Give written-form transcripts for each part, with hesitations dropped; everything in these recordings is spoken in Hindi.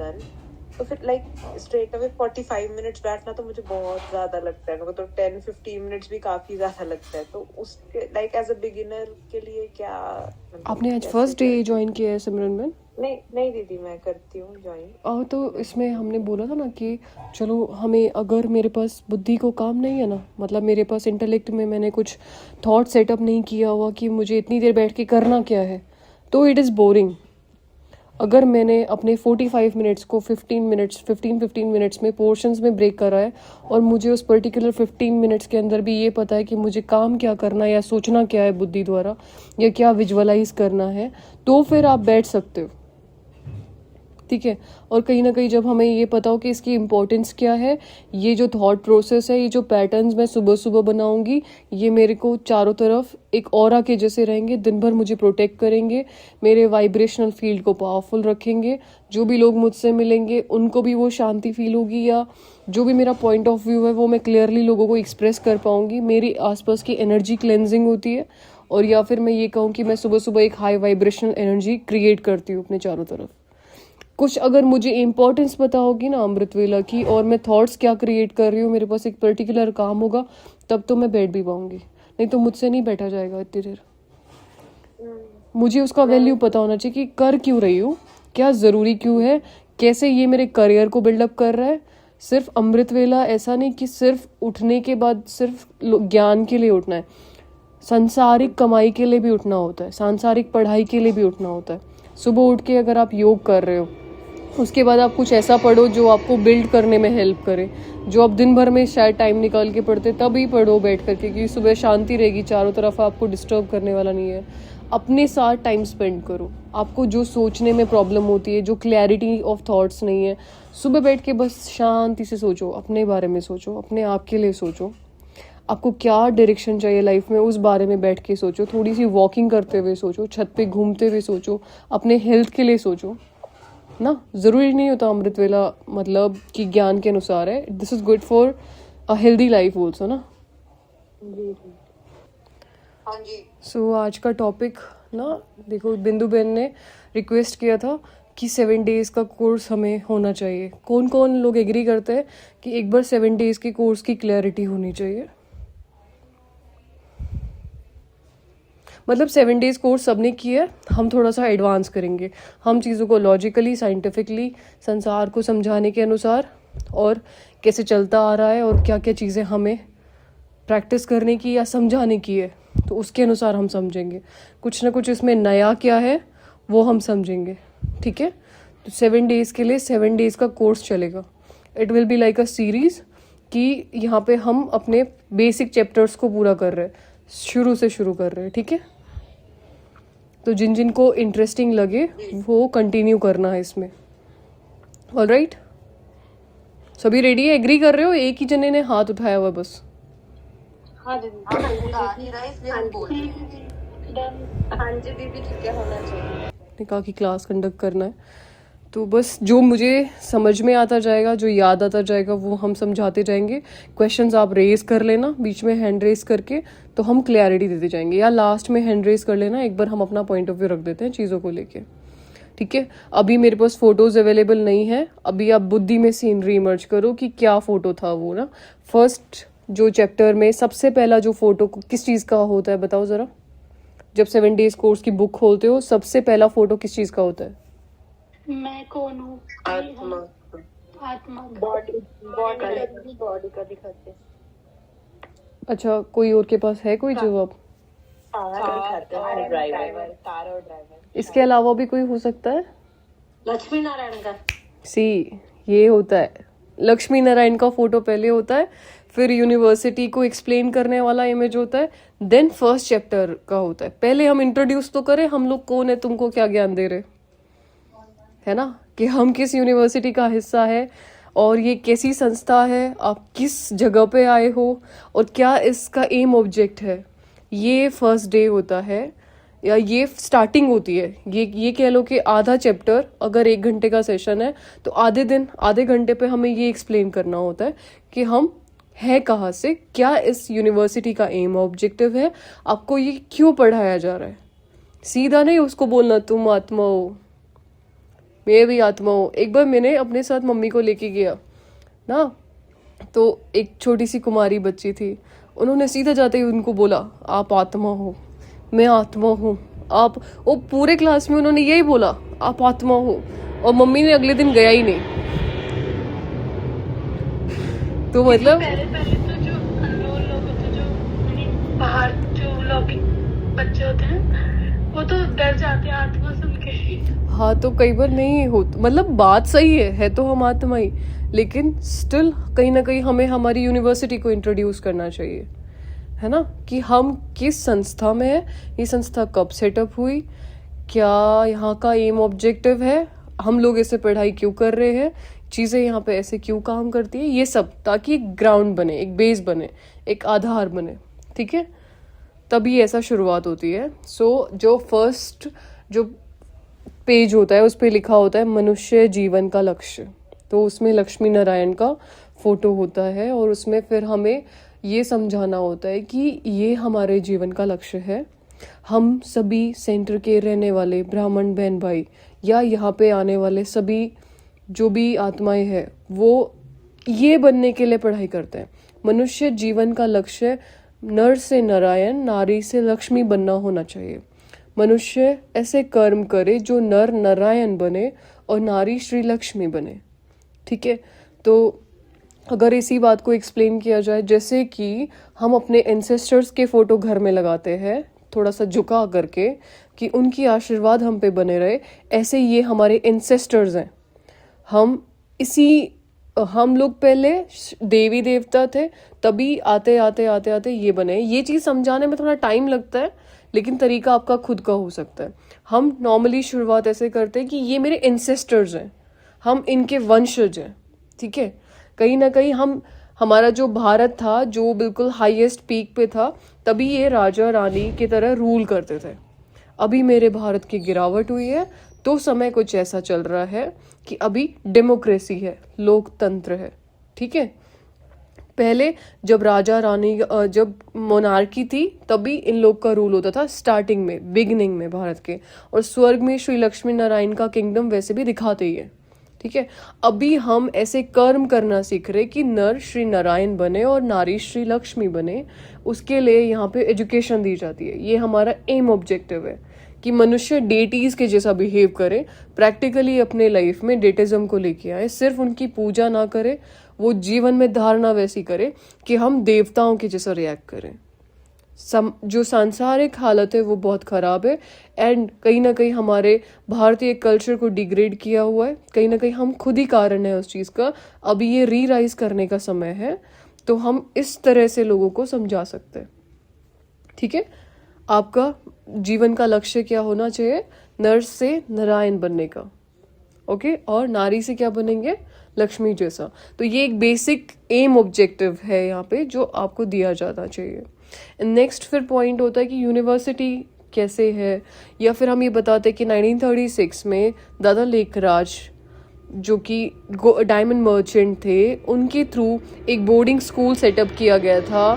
डन, तो फिर लाइक स्ट्रेट अवे 45 मिनट्स बैठना तो मुझे बहुत ज्यादा लगता है, मेरे को तो 10-15 मिनट्स भी काफी ज्यादा लगता है। तो उसके लाइक एज अ बिगिनर के लिए क्या आपने आज फर्स्ट डे ज्वाइन किया है सिमरन मैम? नहीं नहीं दीदी, मैं करती हूँ ज्वाइन। तो इसमें हमने बोला था ना कि चलो हमें, अगर मेरे पास बुद्धि को काम नहीं है ना, मतलब मेरे पास इंटेलेक्ट में मैंने कुछ थॉट सेटअप नहीं किया हुआ कि मुझे इतनी देर बैठ के करना क्या है, तो इट इज़ बोरिंग। अगर मैंने अपने 45 मिनट्स को 15 मिनट्स में पोर्शंस में ब्रेक करा है, और मुझे उस पर्टिकुलर 15 मिनट्स के अंदर भी ये पता है कि मुझे काम क्या करना है या सोचना क्या है बुद्धि द्वारा, या क्या विजुअलाइज करना है, तो फिर आप बैठ सकते हो, ठीक है। और कहीं ना कहीं जब हमें ये पता हो कि इसकी इम्पोर्टेंस क्या है, ये जो थॉट प्रोसेस है, ये जो पैटर्न्स मैं सुबह सुबह बनाऊंगी, ये मेरे को चारों तरफ एक ऑरा के जैसे रहेंगे, दिन भर मुझे प्रोटेक्ट करेंगे, मेरे वाइब्रेशनल फील्ड को पावरफुल रखेंगे, जो भी लोग मुझसे मिलेंगे उनको भी वो शांति फील होगी, या जो भी मेरा पॉइंट ऑफ व्यू है वो मैं क्लियरली लोगों को एक्सप्रेस कर पाऊंगी, मेरी आसपास की एनर्जी क्लेंजिंग होती है, और या फिर मैं ये कहूँ कि मैं सुबह सुबह एक हाई वाइब्रेशनल एनर्जी क्रिएट करती हूँ अपने चारों तरफ। कुछ अगर मुझे इम्पोर्टेंस पता होगी ना अमृत वेला की, और मैं थॉट्स क्या क्रिएट कर रही हूँ, मेरे पास एक पर्टिकुलर काम होगा, तब तो मैं बैठ भी पाऊंगी, नहीं तो मुझसे नहीं बैठा जाएगा इतनी देर। मुझे उसका वैल्यू पता होना चाहिए कि कर क्यों रही हूँ, क्या ज़रूरी क्यों है, कैसे ये मेरे करियर को बिल्डअप कर रहा है। सिर्फ अमृत वेला ऐसा नहीं कि सिर्फ उठने के बाद सिर्फ ज्ञान के लिए उठना है, सांसारिक कमाई के लिए भी उठना होता है, सांसारिक पढ़ाई के लिए भी उठना होता है। सुबह उठ के अगर आप योग कर रहे हो, उसके बाद आप कुछ ऐसा पढ़ो जो आपको बिल्ड करने में हेल्प करे, जो आप दिन भर में शायद टाइम निकाल के पढ़ते तभी पढ़ो बैठ करके, क्योंकि सुबह शांति रहेगी, चारों तरफ आपको डिस्टर्ब करने वाला नहीं है। अपने साथ टाइम स्पेंड करो। आपको जो सोचने में प्रॉब्लम होती है, जो क्लैरिटी ऑफ थॉट्स नहीं है, सुबह बैठ के बस शांति से सोचो, अपने बारे में सोचो, अपने आप के लिए सोचो, आपको क्या डायरेक्शन चाहिए लाइफ में उस बारे में बैठ के सोचो, थोड़ी सी वॉकिंग करते हुए सोचो, छत पे घूमते हुए सोचो, अपने हेल्थ के लिए सोचो ना। ज़रूरी नहीं होता अमृत वेला मतलब कि ज्ञान के अनुसार है, this is good for a healthy life also ना। हाँ जी। सो आज का टॉपिक ना, देखो बिंदु बेन ने रिक्वेस्ट किया था कि 7 डेज़ का कोर्स हमें होना चाहिए। कौन कौन लोग एग्री करते हैं कि एक बार 7 डेज़ के कोर्स की क्लैरिटी होनी चाहिए? मतलब 7 डेज़ कोर्स सबने किया है, हम थोड़ा सा एडवांस करेंगे, हम चीज़ों को लॉजिकली साइंटिफिकली संसार को समझाने के अनुसार, और कैसे चलता आ रहा है, और क्या क्या चीज़ें हमें प्रैक्टिस करने की या समझाने की है, तो उसके अनुसार हम समझेंगे। कुछ ना कुछ इसमें नया क्या है वो हम समझेंगे, ठीक है। तो 7 डेज़ के लिए 7 डेज़ का कोर्स चलेगा। It will be like a series कि यहाँ पे हम अपने बेसिक चैप्टर्स को पूरा कर रहे हैं, शुरू से शुरू कर रहे हैं, ठीक है। तो जिन जिन को इंटरेस्टिंग लगे वो कंटिन्यू करना है इसमें। ऑलराइट, सभी रेडी है? एग्री कर रहे हो? एक ही जने ने हाथ उठाया हुआ बस। हाँ दीदी, हाँ जी दीदी, ठीक है, होना चाहिए। ने कहा कि क्लास कंडक्ट करना है, तो बस जो मुझे समझ में आता जाएगा, जो याद आता जाएगा, वो हम समझाते जाएंगे। क्वेश्चंस आप रेज कर लेना बीच में हैंड रेज करके, तो हम क्लैरिटी देते जाएंगे, या लास्ट में हैंड रेज कर लेना, एक बार हम अपना पॉइंट ऑफ व्यू रख देते हैं चीज़ों को लेके, ठीक है। अभी मेरे पास फोटोज अवेलेबल नहीं है, अभी आप बुद्धि में सीनरी इमर्ज करो कि क्या फोटो था वो ना। फर्स्ट जो चैप्टर में सबसे पहला जो फोटो किस चीज़ का होता है बताओ ज़रा। जब 7 डेज कोर्स की बुक खोलते हो, सबसे पहला फोटो किस चीज़ का होता है? मैं कौन हूँ? आत्मा। आत्मा। बॉडी का दिखाते हैं। अच्छा, कोई और के पास है कोई जवाब? ड्राइवर। इसके अलावा भी कोई हो सकता है? लक्ष्मी नारायण का। सी, ये होता है, लक्ष्मी नारायण का फोटो पहले होता है, फिर यूनिवर्सिटी को एक्सप्लेन करने वाला इमेज होता है, देन फर्स्ट चैप्टर का होता है। पहले हम इंट्रोड्यूस तो करें, हम लोग कौन है, तुमको क्या ज्ञान दे रहे, है ना, कि हम किस यूनिवर्सिटी का हिस्सा है, और ये कैसी संस्था है, आप किस जगह पे आए हो, और क्या इसका एम ऑब्जेक्ट है। ये फर्स्ट डे होता है, या ये स्टार्टिंग होती है। ये कह लो कि आधा चैप्टर अगर 1 घंटे का सेशन है, तो आधे घंटे पे हमें ये एक्सप्लेन करना होता है कि हम है कहाँ से, क्या इस यूनिवर्सिटी का एम ऑब्जेक्टिव है, आपको ये क्यों पढ़ाया जा रहा है। सीधा नहीं उसको बोलना तुम आत्मा हो, मैं भी आत्मा हूँ। एक बार मैंने अपने साथ मम्मी को लेके गया ना, तो एक छोटी सी कुमारी बच्ची थी, उन्होंने सीधा जाते ही उनको बोला आप आत्मा हो, मैं आत्मा हूँ आप। वो पूरे क्लास में उन्होंने यही बोला आप आत्मा हो, और मम्मी ने अगले दिन गया ही नहीं। तो मतलब पहले पहले तो जो अननोन लोग होते, जो बाहर जो लोग बच्चे होते हैं, वो तो डर जाते हैं आत्मा सुन के। हाँ, तो कई बार नहीं होता, मतलब बात सही है तो हम आत्मा ही, लेकिन स्टिल कहीं ना कहीं हमें हमारी यूनिवर्सिटी को इंट्रोड्यूस करना चाहिए, है ना, कि हम किस संस्था में है, ये संस्था कब सेटअप हुई, क्या यहाँ का एम ऑब्जेक्टिव है, हम लोग ऐसे पढ़ाई क्यों कर रहे हैं, चीज़ें यहाँ पे ऐसे क्यों काम करती है, ये सब, ताकि एक ग्राउंड बने, एक बेस बने, एक आधार बने। ठीक है, तभी ऐसा शुरुआत होती है। सो जो फर्स्ट जो पेज होता है उस पे लिखा होता है मनुष्य जीवन का लक्ष्य, तो उसमें लक्ष्मी नारायण का फोटो होता है, और उसमें फिर हमें ये समझाना होता है कि ये हमारे जीवन का लक्ष्य है। हम सभी सेंटर के रहने वाले ब्राह्मण बहन भाई या यहाँ पे आने वाले सभी जो भी आत्माएं हैं, वो ये बनने के लिए पढ़ाई करते हैं। मनुष्य जीवन का लक्ष्य नर से नारायण, नारी से लक्ष्मी बनना होना चाहिए। मनुष्य ऐसे कर्म करे जो नर नारायण बने और नारी श्री लक्ष्मी बने। ठीक है, तो अगर इसी बात को एक्सप्लेन किया जाए, जैसे कि हम अपने एंसेस्टर्स के फोटो घर में लगाते हैं थोड़ा सा झुका करके कि उनकी आशीर्वाद हम पे बने रहे, ऐसे ये हमारे एंसेस्टर्स हैं। हम लोग पहले देवी देवता थे, तभी आते आते आते आते ये बने। ये चीज़ समझाने में थोड़ा टाइम लगता है, लेकिन तरीका आपका खुद का हो सकता है। हम नॉर्मली शुरुआत ऐसे करते हैं कि ये मेरे एंसेस्टर्स हैं, हम इनके वंशज हैं। ठीक है, कहीं ना कहीं हमारा जो भारत था, जो बिल्कुल हाईएस्ट पीक पे था, तभी ये राजा रानी की तरह रूल करते थे। अभी मेरे भारत की गिरावट हुई है, तो समय कुछ ऐसा चल रहा है कि अभी डेमोक्रेसी है, लोकतंत्र है। ठीक है, पहले जब राजा रानी जब मोनार्की थी, तभी इन लोग का रूल होता था स्टार्टिंग में, बिगिनिंग में भारत के, और स्वर्ग में श्री लक्ष्मी नारायण का किंगडम वैसे भी दिखाते ही है। ठीक है, अभी हम ऐसे कर्म करना सीख रहे कि नर श्री नारायण बने और नारी श्री लक्ष्मी बने। उसके लिए यहाँ पे एजुकेशन दी जाती है। ये हमारा एम ऑब्जेक्टिव है कि मनुष्य डेटीज के जैसा बिहेव करे, प्रैक्टिकली अपने लाइफ में डेटिज्म को लेके आए, सिर्फ उनकी पूजा ना करे, वो जीवन में धारणा वैसी करे कि हम देवताओं के जैसा रिएक्ट करें। जो सांसारिक हालत है वो बहुत ख़राब है, एंड कहीं ना कहीं हमारे भारतीय कल्चर को डिग्रेड किया हुआ है। कहीं ना कहीं हम खुद ही कारण है उस चीज़ का। अभी ये रीराइज करने का समय है, तो हम इस तरह से लोगों को समझा सकते हैं। ठीक है, आपका जीवन का लक्ष्य क्या होना चाहिए? नर से नारायण बनने का। ओके, और नारी से क्या बनेंगे? लक्ष्मी जैसा। तो ये एक बेसिक एम ऑब्जेक्टिव है यहाँ पे, जो आपको दिया जाना चाहिए। नेक्स्ट फिर पॉइंट होता है कि यूनिवर्सिटी कैसे है, या फिर हम ये बताते हैं कि 1936 में दादा लेखराज, जो कि डायमंड मर्चेंट थे, उनके थ्रू एक बोर्डिंग स्कूल सेटअप किया गया था,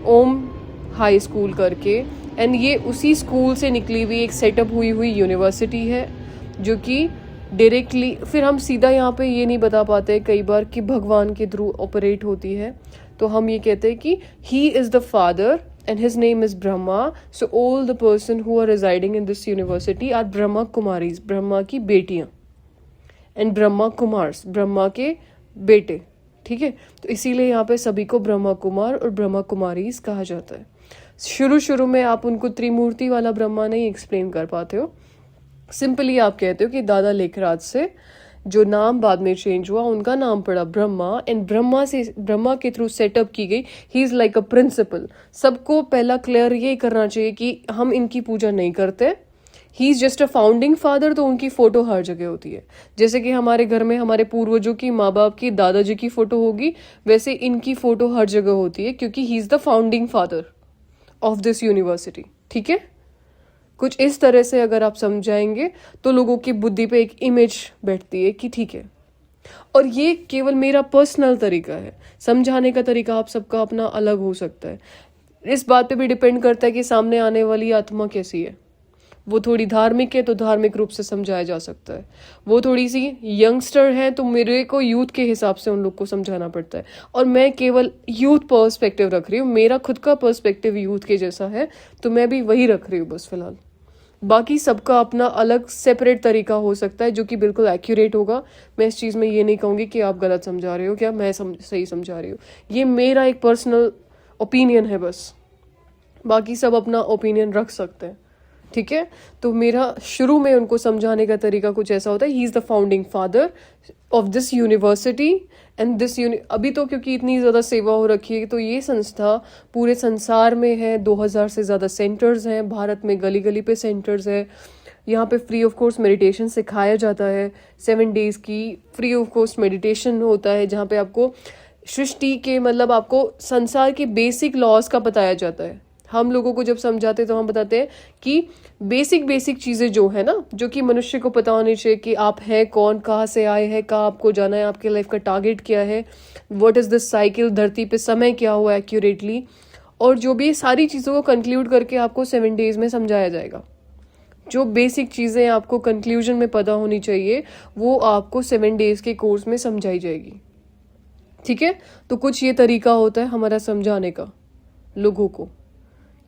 ओम हाई स्कूल करके। एंड ये उसी स्कूल से निकली हुई एक सेटअप हुई यूनिवर्सिटी है, जो कि डायरेक्टली, फिर हम सीधा यहाँ पे ये नहीं बता पाते कई बार कि भगवान के थ्रू ऑपरेट होती है, तो हम ये कहते हैं कि he is the father and his name is Brahma. So all the person who are residing in this university are Brahma Kumaris, Brahma की बेटियां, and ब्रह्मा कुमार्स, ब्रह्मा के बेटे। ठीक है, तो इसीलिए यहाँ पे सभी को ब्रह्मा कुमार और ब्रह्मा कुमारीज कहा जाता है। शुरू में आप उनको त्रिमूर्ति वाला ब्रह्मा नहीं एक्सप्लेन कर पाते हो, सिंपली आप कहते हो कि दादा लेखराज से जो नाम बाद में चेंज हुआ, उनका नाम पड़ा ब्रह्मा, एंड ब्रह्मा के थ्रू सेटअप की गई। He is like a principal. सबको पहला क्लियर ये करना चाहिए कि हम इनकी पूजा नहीं करते। He is just a founding father, तो उनकी फोटो हर जगह होती है। जैसे कि हमारे घर में हमारे पूर्वजों की, माँ बाप की, दादाजी की फोटो होगी, वैसे इनकी फोटो हर जगह होती है, क्योंकि he is the founding father of this university. ठीक है, कुछ इस तरह से अगर आप समझाएंगे तो लोगों की बुद्धि पे एक इमेज बैठती है कि ठीक है। और ये केवल मेरा पर्सनल तरीका है, समझाने का तरीका आप सबका अपना अलग हो सकता है। इस बात पे भी डिपेंड करता है कि सामने आने वाली आत्मा कैसी है, वो थोड़ी धार्मिक है तो धार्मिक रूप से समझाया जा सकता है, वो थोड़ी सी यंगस्टर है तो मेरे को यूथ के हिसाब से उन लोग को समझाना पड़ता है। और मैं केवल यूथ पर्सपेक्टिव रख रही हूँ, मेरा खुद का पर्सपेक्टिव यूथ के जैसा है तो मैं भी वही रख रही हूँ बस फिलहाल। बाकी सबका अपना अलग सेपरेट तरीका हो सकता है जो कि बिल्कुल एक्यूरेट होगा। मैं इस चीज़ में ये नहीं कहूँगी कि आप गलत समझा रहे हो, क्या मैं सही समझा रही हूँ, ये मेरा एक पर्सनल ओपिनियन है बस। बाकी सब अपना ओपिनियन रख सकते हैं, ठीक है। तो मेरा शुरू में उनको समझाने का तरीका कुछ ऐसा होता है, he is the founding father of this university and this अभी तो क्योंकि इतनी ज़्यादा सेवा हो रखी है तो ये संस्था पूरे संसार में है, 2000 से ज़्यादा सेंटर्स हैं, भारत में गली गली पे सेंटर्स है। यहाँ पे फ्री ऑफ कोर्स मेडिटेशन सिखाया जाता है, 7 डेज़ की फ्री ऑफ कोर्स मेडिटेशन होता है जहाँ पे आपको सृष्टि के मतलब आपको संसार के बेसिक लॉज का बताया जाता है। हम लोगों को जब समझाते हैं तो हम बताते हैं कि बेसिक चीज़ें जो है ना, जो कि मनुष्य को पता होनी चाहिए कि आप हैं कौन, कहाँ से आए हैं, कहाँ आपको जाना है, आपके लाइफ का टारगेट क्या है, व्हाट इज़ दिस साइकिल, धरती पे समय क्या हुआ एक्यूरेटली, और जो भी सारी चीज़ों को कंक्लूड करके आपको 7 डेज़ में समझाया जाएगा। जो बेसिक चीज़ें आपको कंक्लूजन में पता होनी चाहिए वो आपको 7 डेज़ के कोर्स में समझाई जाएगी, ठीक है। तो कुछ ये तरीका होता है हमारा समझाने का लोगों को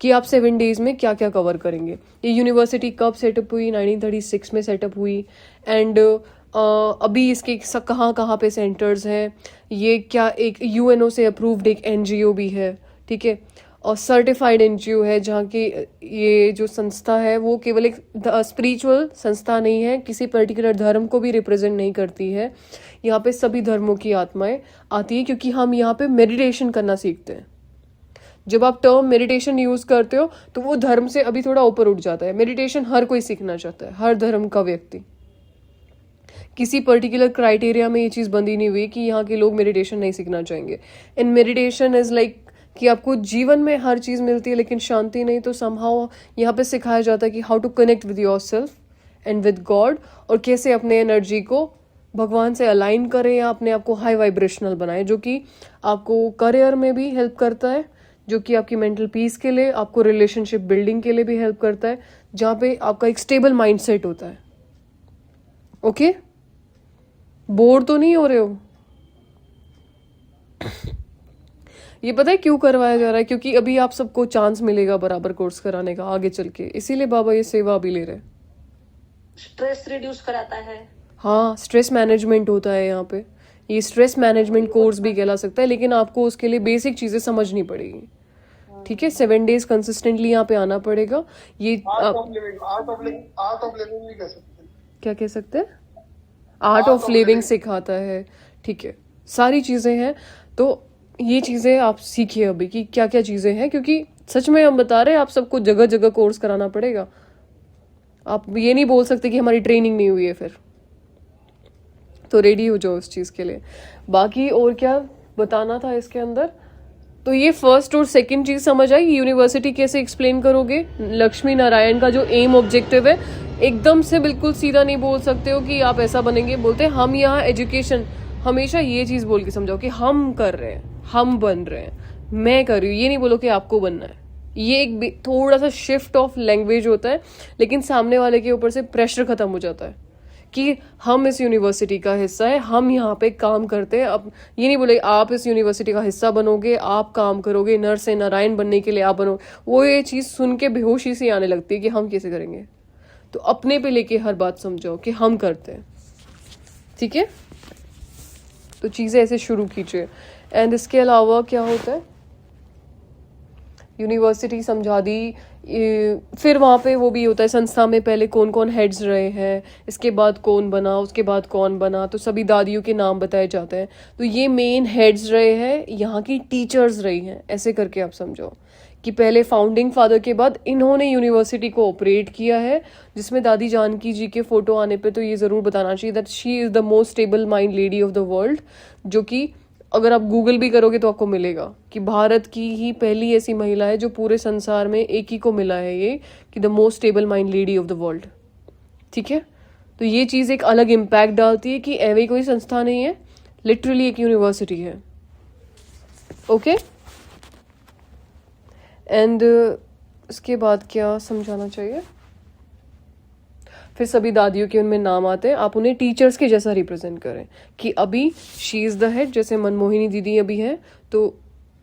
कि आप 7 डेज़ में क्या क्या कवर करेंगे। ये यूनिवर्सिटी कब सेटअप हुई, 1936 में सेटअप हुई, एंड अभी इसके कहाँ कहाँ पे सेंटर्स हैं, ये क्या एक UNO से अप्रूव्ड एक NGO भी है, ठीक है, और सर्टिफाइड NGO है, जहाँ की ये जो संस्था है वो केवल एक स्पिरिचुअल संस्था नहीं है, किसी पर्टिकुलर धर्म को भी रिप्रेजेंट नहीं करती है। यहाँ पे सभी धर्मों की आत्माएं आती है क्योंकि हम यहाँ पे मेडिटेशन करना सीखते हैं। जब आप टर्म मेडिटेशन यूज करते हो तो वो धर्म से अभी थोड़ा ऊपर उठ जाता है। मेडिटेशन हर कोई सीखना चाहता है, हर धर्म का व्यक्ति। किसी पर्टिकुलर क्राइटेरिया में ये चीज़ बंदी नहीं हुई कि यहाँ के लोग मेडिटेशन नहीं सीखना चाहेंगे। इन मेडिटेशन इज लाइक कि आपको जीवन में हर चीज़ मिलती है लेकिन शांति नहीं, तो समहाउ यहाँ पे सिखाया जाता है कि how to connect with yourself and with God, और कैसे अपने एनर्जी को भगवान से अलाइन करें या अपने आप को हाई वाइब्रेशनल बनाए, जो कि आपको करियर में भी हेल्प करता है, जो कि आपकी मेंटल पीस के लिए, आपको रिलेशनशिप बिल्डिंग के लिए भी हेल्प करता है, जहाँ पे आपका एक स्टेबल माइंडसेट होता है। ओके, बोर तो नहीं हो रहे हो? ये पता है क्यों करवाया जा रहा है? क्योंकि अभी आप सबको चांस मिलेगा बराबर कोर्स कराने का आगे चल के, इसीलिए बाबा ये सेवा अभी ले रहे हैं। स्ट्रेस रिड्यूस कराता है। हाँ, स्ट्रेस मैनेजमेंट होता है यहाँ पे। ये स्ट्रेस मैनेजमेंट कोर्स भी कहला सकता है, लेकिन आपको उसके लिए बेसिक चीजें समझनी पड़ेगी, ठीक है। 7 डेज कंसिस्टेंटली यहाँ पे आना पड़ेगा। ये आर्ट ऑफ लिविंग भी कह सकते हैं। क्या कह सकते हैं? आर्ट ऑफ लिविंग सिखाता है, ठीक है, सारी चीजें हैं। तो ये चीजें आप सीखिए अभी कि क्या क्या चीजें हैं, क्योंकि सच में हम बता रहे हैं आप सबको जगह जगह कोर्स कराना पड़ेगा। आप ये नहीं बोल सकते कि हमारी ट्रेनिंग नहीं हुई है, फिर तो रेडी हो जाओ उस चीज़ के लिए। बाकी और क्या बताना था इसके अंदर? तो ये फर्स्ट और सेकंड चीज़ समझ आई। यूनिवर्सिटी कैसे एक्सप्लेन करोगे? लक्ष्मी नारायण का जो एम ऑब्जेक्टिव है, एकदम से बिल्कुल सीधा नहीं बोल सकते हो कि आप ऐसा बनेंगे। बोलते हैं हम यहाँ एजुकेशन, हमेशा ये चीज़ बोल के समझाओ कि हम कर रहे हैं, हम बन रहे हैं, मैं कर रही हूँ। ये नहीं बोलो कि आपको बनना है। ये एक थोड़ा सा शिफ्ट ऑफ लैंग्वेज होता है, लेकिन सामने वाले के ऊपर से प्रेशर खत्म हो जाता है कि हम इस यूनिवर्सिटी का हिस्सा है, हम यहाँ पे काम करते हैं। अब ये नहीं बोले आप इस यूनिवर्सिटी का हिस्सा बनोगे, आप काम करोगे, नर से नारायण बनने के लिए आप बनो। वो ये चीज़ सुन के बेहोशी सी आने लगती है कि हम कैसे करेंगे। तो अपने पे लेके हर बात समझाओ कि हम करते हैं, ठीक है। तो चीज़ें ऐसे शुरू कीजिए। एंड इसके अलावा क्या होता है, यूनिवर्सिटी समझा दी, फिर वहाँ पे वो भी होता है संस्था में पहले कौन कौन हेड्स रहे हैं, इसके बाद कौन बना, उसके बाद कौन बना, तो सभी दादियों के नाम बताए जाते हैं। तो ये मेन हेड्स रहे हैं, यहाँ की टीचर्स रही हैं, ऐसे करके आप समझो कि पहले फाउंडिंग फादर के बाद इन्होंने यूनिवर्सिटी को ऑपरेट किया है, जिसमें दादी जानकी जी के फोटो आने पे तो ये ज़रूर बताना चाहिए that she is the most stable mind lady of the world, जो कि अगर आप गूगल भी करोगे तो आपको मिलेगा कि भारत की ही पहली ऐसी महिला है जो पूरे संसार में एक ही को मिला है ये कि the most stable mind lady of the world, ठीक है। तो ये चीज़ एक अलग इम्पैक्ट डालती है कि ऐसी कोई संस्था नहीं है, लिटरली एक यूनिवर्सिटी है, ओके। एंड इसके बाद क्या समझाना चाहिए? फिर सभी दादियों के उनमें नाम आते हैं, आप उन्हें टीचर्स के जैसा रिप्रेजेंट करें कि अभी शी इज़ द हेड, जैसे मनमोहिनी दीदी अभी है तो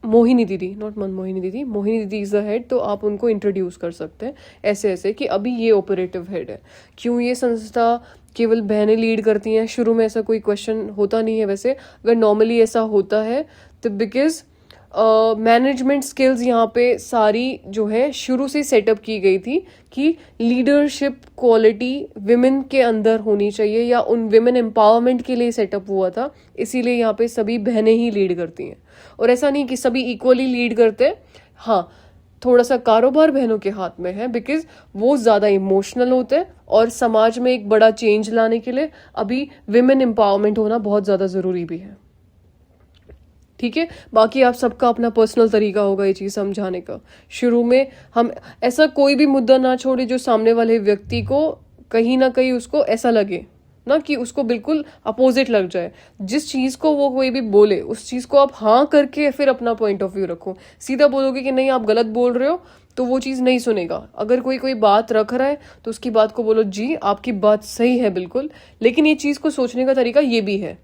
मोहिनी दीदी, नॉट मनमोहिनी दीदी, मोहिनी दीदी इज़ द हेड, तो आप उनको इंट्रोड्यूस कर सकते हैं ऐसे ऐसे कि अभी ये ऑपरेटिव हेड है। क्यों ये संस्था केवल बहनें लीड करती हैं, शुरू में ऐसा कोई क्वेश्चन होता नहीं है। वैसे अगर नॉर्मली ऐसा होता है तो बिकॉज मैनेजमेंट स्किल्स यहाँ पे सारी जो है शुरू से सेटअप की गई थी कि लीडरशिप क्वालिटी विमेन के अंदर होनी चाहिए, या उन विमेन एम्पावरमेंट के लिए सेटअप हुआ था, इसीलिए यहाँ पे सभी बहनें ही लीड करती हैं। और ऐसा नहीं कि सभी इक्वली लीड करते हैं, हाँ थोड़ा सा कारोबार बहनों के हाथ में है बिकॉज वो ज़्यादा इमोशनल होते हैं, और समाज में एक बड़ा चेंज लाने के लिए अभी विमेन एम्पावरमेंट होना बहुत ज़्यादा ज़रूरी भी है। ठीक है, बाकी आप सबका अपना पर्सनल तरीका होगा ये चीज़ समझाने का। शुरू में हम ऐसा कोई भी मुद्दा ना छोड़े जो सामने वाले व्यक्ति को कहीं ना कहीं उसको ऐसा लगे ना कि उसको बिल्कुल अपोजिट लग जाए। जिस चीज़ को वो कोई भी बोले उस चीज़ को आप हाँ करके फिर अपना पॉइंट ऑफ व्यू रखो। सीधा बोलोगे कि नहीं आप गलत बोल रहे हो तो वो चीज़ नहीं सुनेगा। अगर कोई बात रख रहा है तो उसकी बात को बोलो जी आपकी बात सही है बिल्कुल, लेकिन ये चीज़ को सोचने का तरीका ये भी है।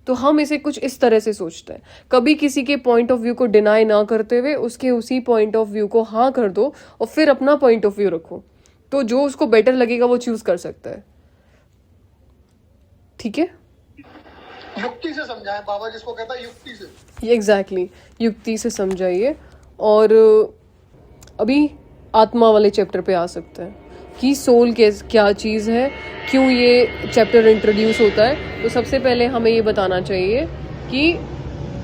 तो हम इसे कुछ इस तरह से सोचते हैं, कभी किसी के पॉइंट ऑफ व्यू को डिनाई ना करते हुए उसके उसी पॉइंट ऑफ व्यू को हाँ कर दो और फिर अपना पॉइंट ऑफ व्यू रखो, तो जो उसको बेटर लगेगा वो चूज कर सकता है। ठीक है, युक्ति से समझाएं, बाबा जिसको कहता है युक्ति से। ये एग्जैक्टली युक्ति से समझाइए। और अभी आत्मा वाले चैप्टर पे आ सकते हैं कि सोल क्या चीज़ है, क्यों ये चैप्टर इंट्रोड्यूस होता है। तो सबसे पहले हमें ये बताना चाहिए कि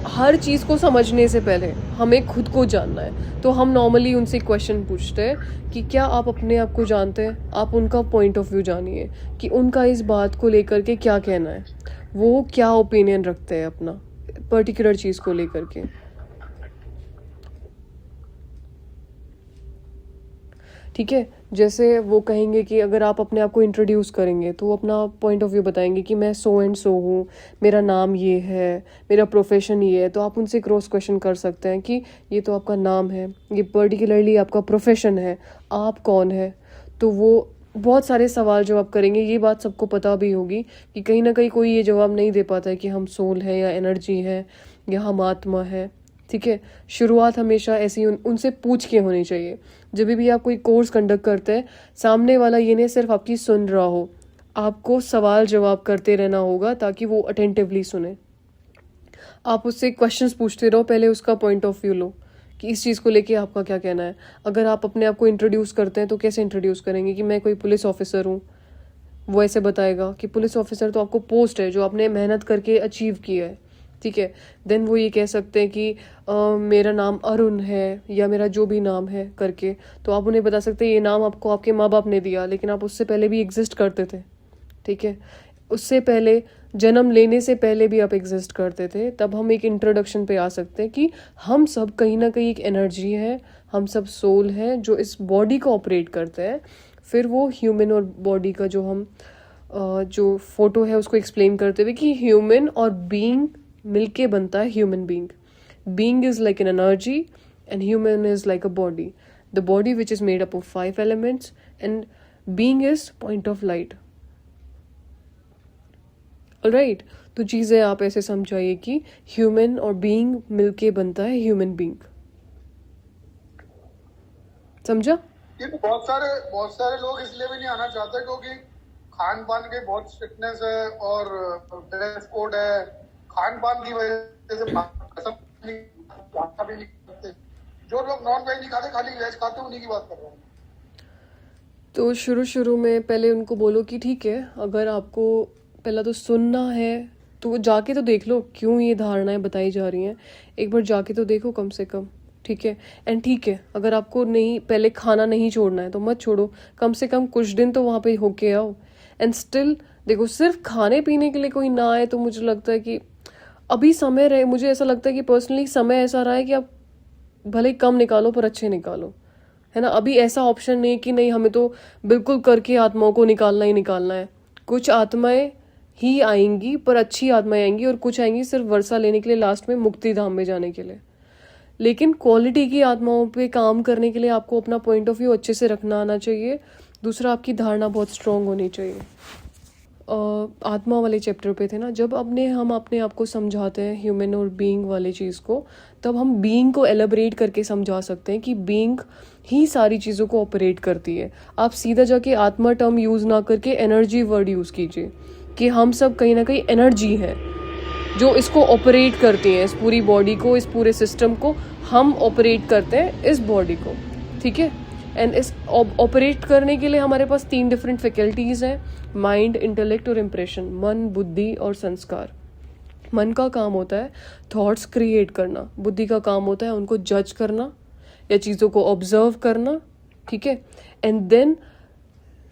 हर चीज़ को समझने से पहले हमें खुद को जानना है। तो हम नॉर्मली उनसे क्वेश्चन पूछते हैं कि क्या आप अपने आप को जानते हैं। आप उनका पॉइंट ऑफ व्यू जानिए कि उनका इस बात को लेकर के क्या कहना है, वो क्या ओपिनियन रखते हैं अपना पर्टिकुलर चीज़ को लेकर के। ठीक है, जैसे वो कहेंगे कि अगर आप अपने आप को इंट्रोड्यूस करेंगे तो वो अपना पॉइंट ऑफ व्यू बताएंगे कि मैं सो एंड सो हूँ, मेरा नाम ये है, मेरा प्रोफेशन ये है। तो आप उनसे क्रॉस क्वेश्चन कर सकते हैं कि ये तो आपका नाम है, ये पर्टिकुलरली आपका प्रोफेशन है, आप कौन है। तो वो बहुत सारे सवाल जवाब करेंगे। ये बात सबको पता भी होगी कि कहीं ना कहीं कोई ये जवाब नहीं दे पाता है कि हम सोल है या एनर्जी है या हम आत्मा है। ठीक है, शुरुआत हमेशा ऐसी उनसे पूछ के होनी चाहिए। जब भी आप कोई कोर्स कंडक्ट करते हैं, सामने वाला ये नहीं सिर्फ आपकी सुन रहा हो, आपको सवाल जवाब करते रहना होगा ताकि वो अटेंटिवली सुने। आप उससे क्वेश्चंस पूछते रहो, पहले उसका पॉइंट ऑफ व्यू लो कि इस चीज़ को लेके आपका क्या कहना है। अगर आप अपने आप को इंट्रोड्यूस करते हैं तो कैसे इंट्रोड्यूस करेंगे कि मैं कोई पुलिस ऑफिसर हूँ, वो ऐसे बताएगा कि पुलिस ऑफिसर तो आपको पोस्ट है जो आपने मेहनत करके अचीव किया है। ठीक है, देन वो ये कह सकते हैं कि मेरा नाम अरुण है या मेरा जो भी नाम है करके। तो आप उन्हें बता सकते हैं ये नाम आपको आपके माँ बाप ने दिया, लेकिन आप उससे पहले भी एग्जिस्ट करते थे। ठीक है, उससे पहले जन्म लेने से पहले भी आप एग्जिस्ट करते थे। तब हम एक इंट्रोडक्शन पे आ सकते हैं कि हम सब कहीं ना कहीं एक एनर्जी है, हम सब सोल है जो इस बॉडी को ऑपरेट करते हैं। फिर वो ह्यूमन और बॉडी का जो हम जो फोटो है उसको एक्सप्लेन करते हुए कि ह्यूमन और बीइंग मिलके बनता है human being. Being is like an energy and human is like a body. The body which is made up of 5 elements and being is point of light. Alright, तो चीज़ें आप ऐसे समझाइए कि human और being मिलके बनता है human being। समझा? ये तो बहुत सारे लोग इसलिए भी नहीं आना चाहते क्योंकि खान पान के बहुत स्ट्रिक्टनेस है और ड्रेस कोड है। खान पान की वजह से भी नहीं करते। जो लोग नॉन वेज नहीं खाते खाली वेज खाते उन्हीं की बात कर रहा हूँ। तो शुरू में पहले उनको बोलो कि ठीक है, अगर आपको पहला तो सुनना है तो जाके तो देख लो क्यों ये धारणाएं बताई जा रही हैं। एक बार जाके तो देखो कम से कम। ठीक है, एंड ठीक है अगर आपको नहीं पहले खाना नहीं छोड़ना है तो मत छोड़ो, कम से कम कुछ दिन तो वहाँ पे होके आओ। एंड स्टिल देखो, सिर्फ खाने पीने के लिए कोई ना आए तो मुझे लगता है कि अभी समय रहे, मुझे ऐसा लगता है कि पर्सनली समय ऐसा रहा है कि आप भले ही कम निकालो पर अच्छे निकालो, है ना। अभी ऐसा ऑप्शन नहीं कि नहीं हमें तो बिल्कुल करके आत्माओं को निकालना ही निकालना है। कुछ आत्माएं ही आएंगी पर अच्छी आत्माएं आएंगी, और कुछ आएंगी सिर्फ वर्षा लेने के लिए, लास्ट में मुक्ति धाम में जाने के लिए। लेकिन क्वालिटी की आत्माओं पे काम करने के लिए आपको अपना पॉइंट ऑफ व्यू अच्छे से रखना आना चाहिए। दूसरा, आपकी धारणा बहुत स्ट्रांग होनी चाहिए। आत्मा वाले चैप्टर पे थे ना, जब हम अपने आप को समझाते हैं ह्यूमन और बीइंग वाले चीज़ को, तब हम बीइंग को एलेबरेट करके समझा सकते हैं कि बीइंग ही सारी चीज़ों को ऑपरेट करती है। आप सीधा जाके आत्मा टर्म यूज़ ना करके एनर्जी वर्ड यूज़ कीजिए कि हम सब कहीं ना कहीं एनर्जी है जो इसको ऑपरेट करती है, इस पूरी बॉडी को, इस पूरे सिस्टम को हम ऑपरेट करते हैं, इस बॉडी को, ठीक है। एंड इस ऑपरेट करने के लिए हमारे पास 3 डिफरेंट फैकल्टीज़ हैं, माइंड, इंटेलेक्ट और इम्प्रेशन। मन, बुद्धि और संस्कार। मन का काम होता है थॉट्स क्रिएट करना, बुद्धि का काम होता है उनको जज करना या चीज़ों को ऑब्जर्व करना, ठीक है। एंड देन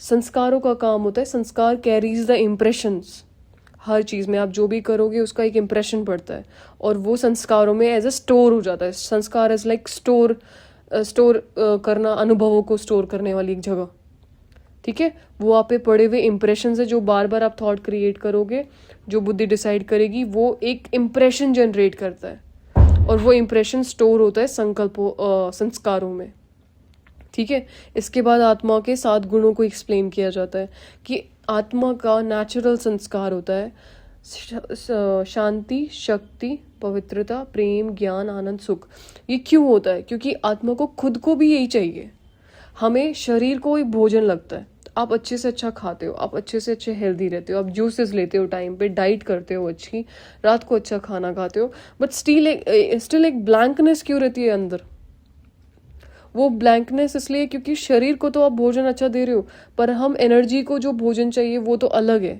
संस्कारों का काम होता है, संस्कार कैरीज द इम्प्रेशंस। हर चीज़ में आप जो भी करोगे उसका एक इम्प्रेशन पड़ता है और वो संस्कारों में एज ए स्टोर हो जाता है। संस्कार इज लाइक स्टोर करना, अनुभवों को स्टोर करने वाली एक जगह, ठीक है। वो आप पे पड़े हुए इम्प्रेशन है जो बार बार आप थॉट क्रिएट करोगे, जो बुद्धि डिसाइड करेगी, वो एक इम्प्रेशन जनरेट करता है और वो इम्प्रेशन स्टोर होता है संस्कारों में, ठीक है। इसके बाद आत्मा के 7 गुणों को एक्सप्लेन किया जाता है कि आत्मा का नेचुरल संस्कार होता है शांति, शक्ति, पवित्रता, प्रेम, ज्ञान, आनंद, सुख। ये क्यों होता है? क्योंकि आत्मा को खुद को भी यही चाहिए। हमें शरीर को एक भोजन लगता है, आप अच्छे से अच्छा खाते हो, आप अच्छे से अच्छे हेल्दी रहते हो, आप जूसेस लेते हो टाइम पे, डाइट करते हो अच्छी, रात को अच्छा खाना खाते हो, बट स्टिल एक ब्लैंकनेस क्यों रहती है अंदर? वो ब्लैंकनेस इसलिए क्योंकि शरीर को तो आप भोजन अच्छा दे रहे हो, पर हम एनर्जी को जो भोजन चाहिए वो तो अलग है,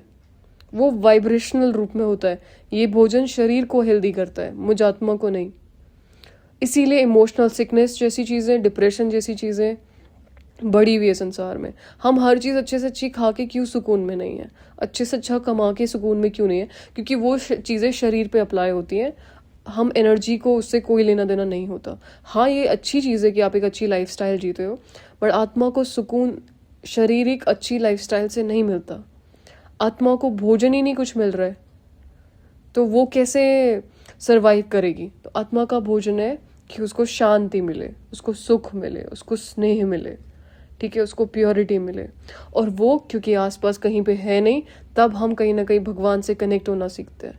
वो वाइब्रेशनल रूप में होता है। ये भोजन शरीर को हेल्दी करता है, मुझ आत्मा को नहीं। इसीलिए इमोशनल सिकनेस जैसी चीज़ें, डिप्रेशन जैसी चीज़ें बड़ी हुई है संसार में। हम हर चीज़ अच्छे से अच्छी खा के क्यों सुकून में नहीं है, अच्छे से अच्छा कमा के सुकून में क्यों नहीं है? क्योंकि वो चीज़ें शरीर पे अप्लाई होती हैं, हम एनर्जी को उससे कोई लेना देना नहीं होता। हाँ, ये अच्छी चीज़ है कि आप एक अच्छी लाइफस्टाइल जीते हो, बट आत्मा को सुकून शारीरिक अच्छी लाइफस्टाइल से नहीं मिलता। आत्मा को भोजन ही नहीं कुछ मिल रहा है तो वो कैसे सरवाइव करेगी? तो आत्मा का भोजन है कि उसको शांति मिले, उसको सुख मिले, उसको स्नेह मिले, ठीक है, उसको प्योरिटी मिले। और वो क्योंकि आसपास कहीं पे है नहीं, तब हम कहीं ना कहीं भगवान से कनेक्ट होना सीखते हैं।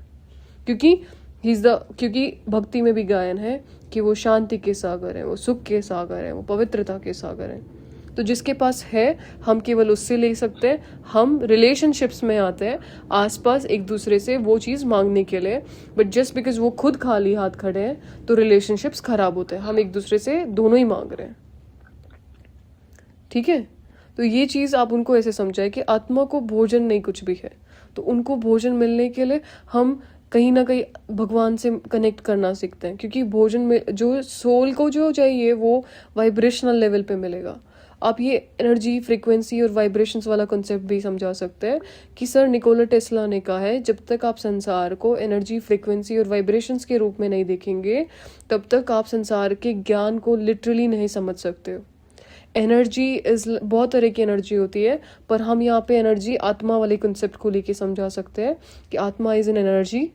क्योंकि भक्ति में भी गायन है कि वो शांति के सागर हैं, वो सुख के सागर हैं, वो पवित्रता के सागर हैं। तो जिसके पास है हम केवल उससे ले सकते हैं। हम रिलेशनशिप्स में आते हैं आसपास एक दूसरे से वो चीज़ मांगने के लिए, बट जस्ट बिकॉज वो खुद खाली हाथ खड़े हैं तो रिलेशनशिप्स खराब होते हैं। हम एक दूसरे से दोनों ही मांग रहे हैं, ठीक है। तो ये चीज़ आप उनको ऐसे समझाए कि आत्मा को भोजन नहीं कुछ भी है, तो उनको भोजन मिलने के लिए हम कहीं ना कहीं भगवान से कनेक्ट करना सीखते हैं। क्योंकि भोजन में जो सोल को जो चाहिए वो वाइब्रेशनल लेवल पे मिलेगा। आप ये एनर्जी, फ्रीक्वेंसी और वाइब्रेशंस वाला कॉन्सेप्ट भी समझा सकते हैं कि सर निकोला टेस्ला ने कहा है, जब तक आप संसार को एनर्जी, फ्रीक्वेंसी और वाइब्रेशंस के रूप में नहीं देखेंगे, तब तक आप संसार के ज्ञान को लिटरली नहीं समझ सकते हो। एनर्जी बहुत तरह की एनर्जी होती है, पर हम यहाँ पे एनर्जी आत्मा वाले कॉन्सेप्ट को लेके समझा सकते हैं कि आत्मा इज एन एनर्जी,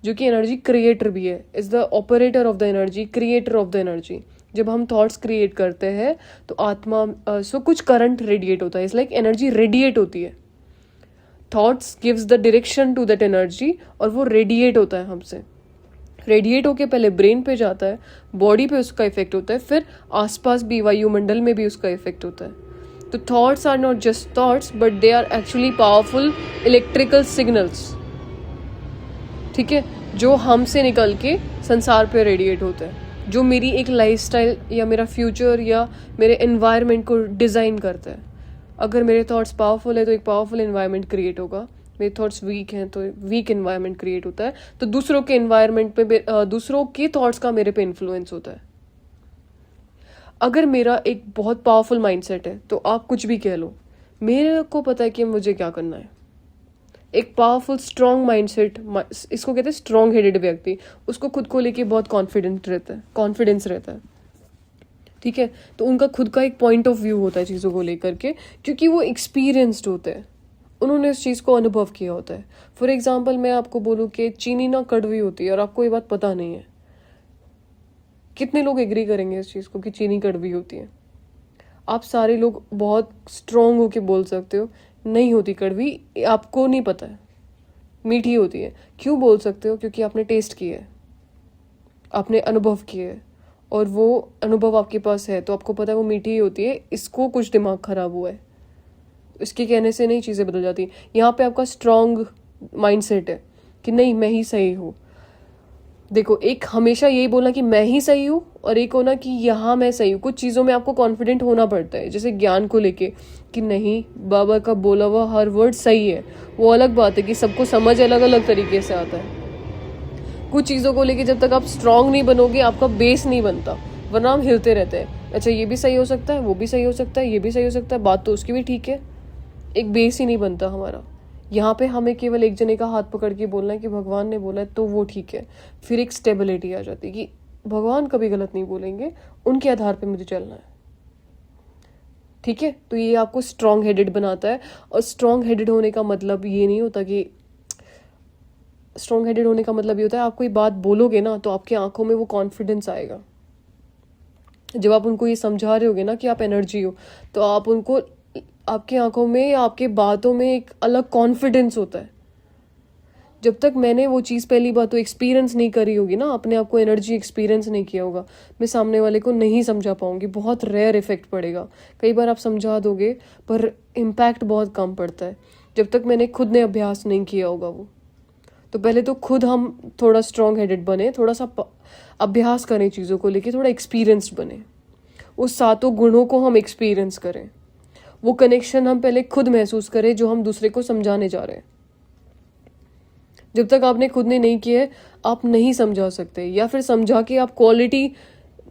जो कि एनर्जी क्रिएटर भी है, is the operator of the energy, creator of the energy. जब हम थॉट्स क्रिएट करते हैं तो आत्मा सो कुछ करंट रेडिएट होता है, इट्स लाइक एनर्जी रेडिएट होती है। Thoughts gives the direction to that energy और वो रेडिएट होता है हमसे। रेडिएट होके पहले ब्रेन पे जाता है, बॉडी पे उसका इफेक्ट होता है, फिर आसपास भी वायुमंडल में भी उसका इफेक्ट होता है। तो thoughts are not just thoughts, but they are actually powerful electrical signals, ठीक है, जो हमसे निकल के संसार पे रेडिएट होता है, जो मेरी एक लाइफस्टाइल या मेरा फ्यूचर या मेरे एनवायरनमेंट को डिज़ाइन करता है। अगर मेरे थॉट्स पावरफुल है तो एक पावरफुल एनवायरनमेंट क्रिएट होगा, मेरे थॉट्स वीक हैं तो वीक एनवायरनमेंट क्रिएट होता है। तो दूसरों के एनवायरनमेंट पे, दूसरों के थॉट्स का मेरे पे इन्फ्लुएंस होता है। अगर मेरा एक बहुत पावरफुल माइंडसेट है तो आप कुछ भी कह लो, मेरे को पता है कि मुझे क्या करना है। एक पावरफुल स्ट्रॉन्ग माइंडसेट, इसको कहते हैं स्ट्रॉन्ग हेडेड व्यक्ति, उसको खुद को लेके बहुत कॉन्फिडेंस रहता है, ठीक है। तो उनका खुद का एक पॉइंट ऑफ व्यू होता है चीज़ों को लेकर के, क्योंकि वो एक्सपीरियंस्ड होते हैं, उन्होंने उस चीज़ को अनुभव किया होता है। फॉर एग्जाम्पल मैं आपको बोलूँ कि चीनी ना कड़वी होती है और आपको ये बात पता नहीं है, कितने लोग एग्री करेंगे इस चीज़ को कि चीनी कड़वी होती है? आप सारे लोग बहुत स्ट्रॉन्ग होके बोल सकते हो नहीं होती कड़वी, आपको नहीं पता है, मीठी होती है। क्यों बोल सकते हो? क्योंकि आपने टेस्ट किया है, आपने अनुभव किया है, और वो अनुभव आपके पास है तो आपको पता है वो मीठी ही होती है। इसको कुछ दिमाग खराब हुआ है, इसके कहने से नहीं चीज़ें बदल जाती। यहाँ पे आपका स्ट्रॉन्ग माइंडसेट है कि नहीं मैं ही सही हूँ। देखो, एक हमेशा यही बोलना कि मैं ही सही हूँ और एक होना कि यहाँ मैं सही हूँ। कुछ चीज़ों में आपको कॉन्फिडेंट होना पड़ता है, जैसे ज्ञान को लेके कि नहीं बाबा का बोला हुआ हर वर्ड सही है। वो अलग बात है कि सबको समझ अलग अलग तरीके से आता है। कुछ चीज़ों को लेके जब तक आप स्ट्रांग नहीं बनोगे आपका बेस नहीं बनता, वरना हम हिलते रहते हैं। अच्छा ये भी सही हो सकता है, वो भी सही हो सकता है, ये भी सही हो सकता है, बात तो उसकी भी ठीक है, एक बेस ही नहीं बनता हमारा। यहाँ पे हमें केवल एक जने का हाथ पकड़ के बोलना है कि भगवान ने बोला है तो वो ठीक है। फिर एक स्टेबिलिटी आ जाती है कि भगवान कभी गलत नहीं बोलेंगे, उनके आधार पे मुझे चलना है। ठीक है, तो ये आपको स्ट्रॉन्ग हेडेड बनाता है। और स्ट्रॉन्ग हेडेड होने का मतलब ये नहीं होता कि स्ट्रॉन्ग हेडेड होने का मतलब ये होता है आप कोई बात बोलोगे ना तो आपकी आंखों में वो कॉन्फिडेंस आएगा। जब आप उनको ये समझा रहे होगे ना कि आप एनर्जी हो, तो आप उनको, आपकी आंखों में या आपके बातों में एक अलग कॉन्फिडेंस होता है। जब तक मैंने वो चीज़ पहली बात तो एक्सपीरियंस नहीं करी होगी ना, अपने आप को एनर्जी एक्सपीरियंस नहीं किया होगा, मैं सामने वाले को नहीं समझा पाऊंगी। बहुत रेयर इफेक्ट पड़ेगा। कई बार आप समझा दोगे पर इम्पैक्ट बहुत कम पड़ता है जब तक मैंने खुद ने अभ्यास नहीं किया होगा वो। तो पहले तो खुद हम थोड़ा स्ट्रॉन्ग हेडेड बने, थोड़ा सा अभ्यास करें चीज़ों को लेके, थोड़ा एक्सपीरियंस्ड बने, उस सातों गुणों को हम एक्सपीरियंस करें, वो कनेक्शन हम पहले खुद महसूस करें जो हम दूसरे को समझाने जा रहे हैं। जब तक आपने खुद ने नहीं किया है आप नहीं समझा सकते, या फिर समझा के आप क्वालिटी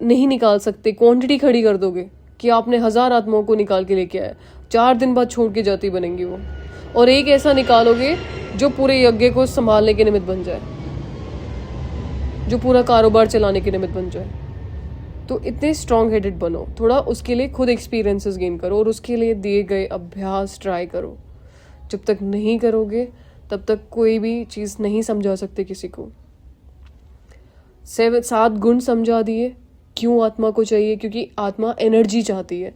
नहीं निकाल सकते, क्वांटिटी खड़ी कर दोगे कि आपने 1000 आत्माओं को निकाल के लेके आया, 4 दिन बाद छोड़ के जाती बनेंगी वो, और एक ऐसा निकालोगे जो पूरे यज्ञ को संभालने के निमित्त बन जाए, जो पूरा कारोबार चलाने के निमित्त बन जाए। तो इतने स्ट्रॉन्ग हेडेड बनो, थोड़ा उसके लिए खुद एक्सपीरियंसेस गेन करो और उसके लिए दिए गए अभ्यास ट्राई करो। जब तक नहीं करोगे तब तक कोई भी चीज़ नहीं समझा सकते किसी को। 7 गुण समझा दिए। क्यों आत्मा को चाहिए? क्योंकि आत्मा एनर्जी चाहती है।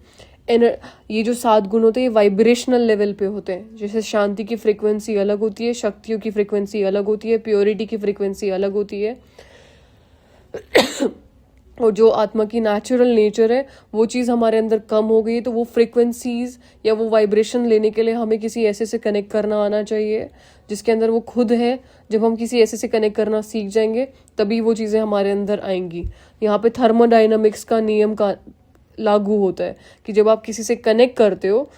ये जो 7 गुण होते हैं ये वाइब्रेशनल लेवल पे होते हैं। जैसे शांति की फ्रिक्वेंसी अलग होती है, शक्तियों की फ्रिक्वेंसी अलग होती है, प्योरिटी की फ्रिक्वेंसी अलग होती है। और जो आत्मा की नेचुरल नेचर है वो चीज़ हमारे अंदर कम हो गई है, तो वो फ्रिक्वेंसीज या वो वाइब्रेशन लेने के लिए हमें किसी ऐसे से कनेक्ट करना आना चाहिए जिसके अंदर वो खुद है। जब हम किसी ऐसे से कनेक्ट करना सीख जाएंगे तभी वो चीज़ें हमारे अंदर आएंगी। यहाँ पे थर्मोडायनामिक्स का नियम का लागू होता है कि जब आप किसी से कनेक्ट करते हो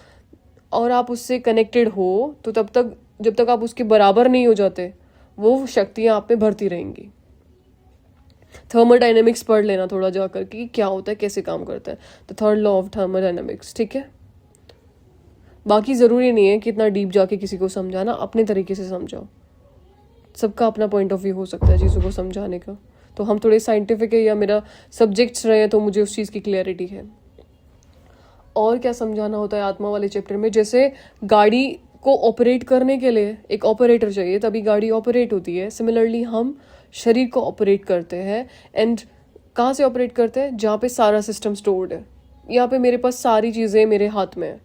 और आप उससे कनेक्टेड हो तो तब तक जब तक आप उसके बराबर नहीं हो जाते वो शक्तियाँ आप में भरती रहेंगी। थर्मोडायनेमिक्स पढ़ लेना थोड़ा जाकर कि क्या होता है, कैसे काम करता है, the third law of thermodynamics. ठीक है, बाकी ज़रूरी नहीं है कि इतना डीप जाके किसी को समझाना, अपने तरीके से समझाओ। सबका अपना पॉइंट ऑफ व्यू हो सकता है चीज़ों को समझाने का। तो हम थोड़े साइंटिफिक है या मेरा सब्जेक्ट्स रहे हैं तो मुझे उस चीज़ की क्लैरिटी है। और क्या समझाना होता है आत्मा वाले चैप्टर में? जैसे गाड़ी को ऑपरेट करने के लिए एक ऑपरेटर चाहिए तभी गाड़ी ऑपरेट होती है। सिमिलरली हम शरीर को ऑपरेट करते हैं। एंड कहाँ से ऑपरेट करते हैं? जहाँ पे सारा सिस्टम स्टोर्ड है। यहाँ पे मेरे पास सारी चीज़ें मेरे हाथ में है।